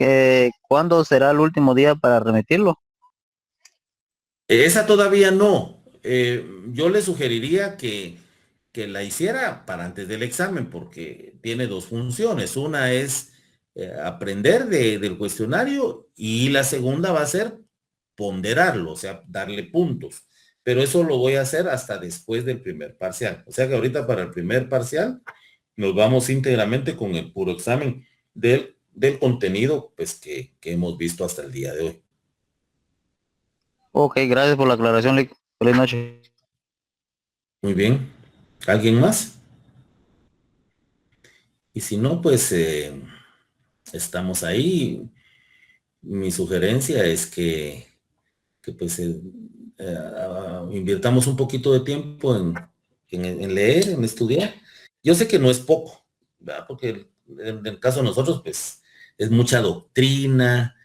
¿cuándo será el último día para remitirlo? Esa todavía no. Yo le sugeriría que la hiciera para antes del examen, porque tiene dos funciones. Una es aprender del cuestionario, y la segunda va a ser ponderarlo, o sea, darle puntos. Pero eso lo voy a hacer hasta después del primer parcial. O sea que ahorita para el primer parcial nos vamos íntegramente con el puro examen del contenido, pues, que hemos visto hasta el día de hoy. Ok, gracias por la aclaración, Lick. Feliz noche. Muy bien. ¿Alguien más? Y si no, pues estamos ahí. Mi sugerencia es que pues invirtamos un poquito de tiempo en leer, en estudiar. Yo sé que no es poco, ¿verdad? Porque en el caso de nosotros, pues es mucha doctrina,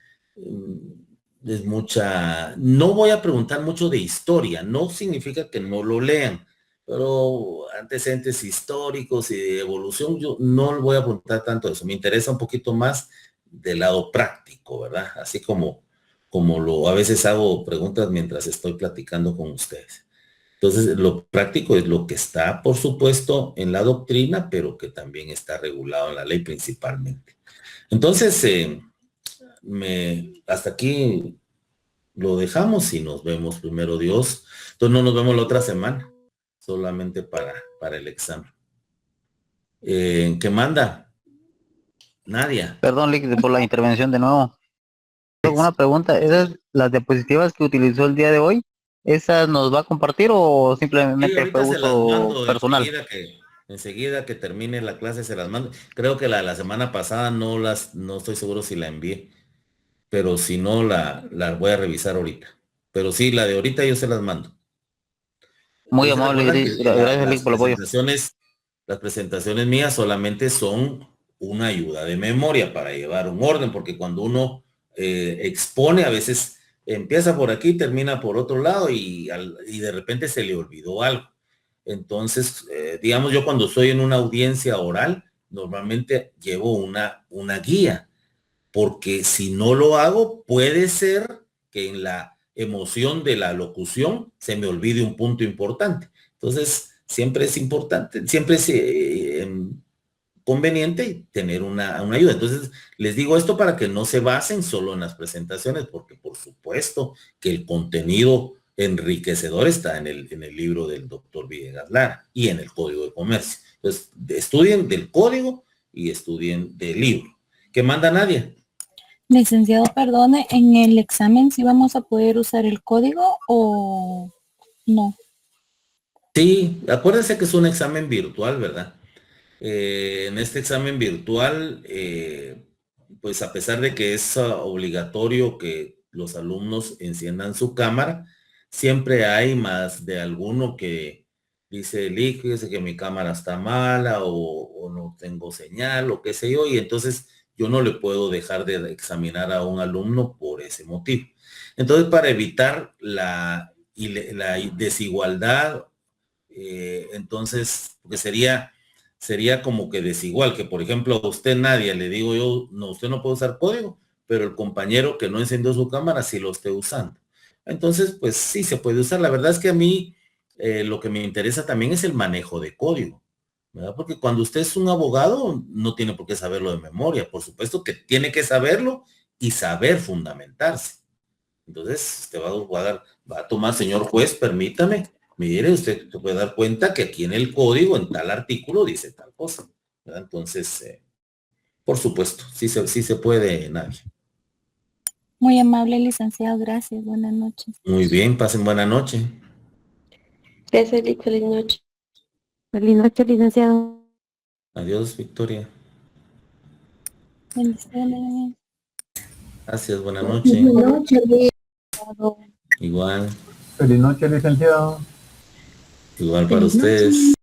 es mucha... No voy a preguntar mucho de historia, no significa que no lo lean, pero antecedentes históricos y de evolución, yo no voy a preguntar tanto de eso. Me interesa un poquito más del lado práctico, ¿verdad? Así como a veces hago preguntas mientras estoy platicando con ustedes. Entonces, lo práctico es lo que está, por supuesto, en la doctrina, pero que también está regulado en la ley principalmente. Entonces, hasta aquí lo dejamos y nos vemos, primero Dios. Entonces, no nos vemos la otra semana, solamente para el examen. ¿Qué manda? Nadia. Perdón, Lick, por la intervención de nuevo. Una pregunta, ¿esas las diapositivas que utilizó el día de hoy, esas nos va a compartir o Sí, simplemente fue ahorita se las uso mando, personal? enseguida que termine la clase se las mando. Creo que la de la semana pasada no estoy seguro si la envié, pero si no, la voy a revisar ahorita. Pero sí, la de ahorita yo se las mando. Muy Entonces amable, recuerda que gracias, Lick, por el apoyo. las presentaciones mías solamente son una ayuda de memoria para llevar un orden, porque cuando uno expone, a veces empieza por aquí, termina por otro lado, y de repente se le olvidó algo. Entonces, digamos, yo cuando estoy en una audiencia oral, normalmente llevo una guía, porque si no lo hago, puede ser que en la emoción de la locución se me olvide un punto importante. Entonces, siempre es importante, siempre es conveniente tener una ayuda. Entonces, les digo esto para que no se basen solo en las presentaciones, porque por supuesto que el contenido enriquecedor está en el libro del doctor Villegas Lara y en el Código de Comercio. Entonces, estudien del código y estudien del libro. ¿Qué manda Nadia? Licenciado, perdone, ¿en el examen sí vamos a poder usar el código o no? Sí, acuérdense que es un examen virtual, ¿verdad? En este examen virtual, pues a pesar de que es obligatorio que los alumnos enciendan su cámara, siempre hay más de alguno que dice, fíjese que mi cámara está mala, o no tengo señal, o qué sé yo, y entonces yo no le puedo dejar de examinar a un alumno por ese motivo. Entonces, para evitar la desigualdad, entonces, porque sería como que desigual, que por ejemplo a usted nadie le digo yo, no, usted no puede usar código, pero el compañero que no encendió su cámara sí lo esté usando. Entonces, pues sí se puede usar. La verdad es que a mí lo que me interesa también es el manejo de código, ¿verdad? Porque cuando usted es un abogado, no tiene por qué saberlo de memoria. Por supuesto que tiene que saberlo y saber fundamentarse. Entonces, usted va a tomar, señor juez, permítame, mire, usted se puede dar cuenta que aquí en el código, en tal artículo, dice tal cosa, ¿verdad? Entonces, por supuesto, sí se puede, Nadia. Muy amable, licenciado. Gracias. Buenas noches. Muy bien, pasen buena noche. Gracias, Lick. Feliz noche. Feliz noche, licenciado. Adiós, Victoria. Bendiciones. Gracias, buena noche. Buenas noches, Lick. Igual, Feliz noche, licenciado. igual para Feliz noche. ustedes.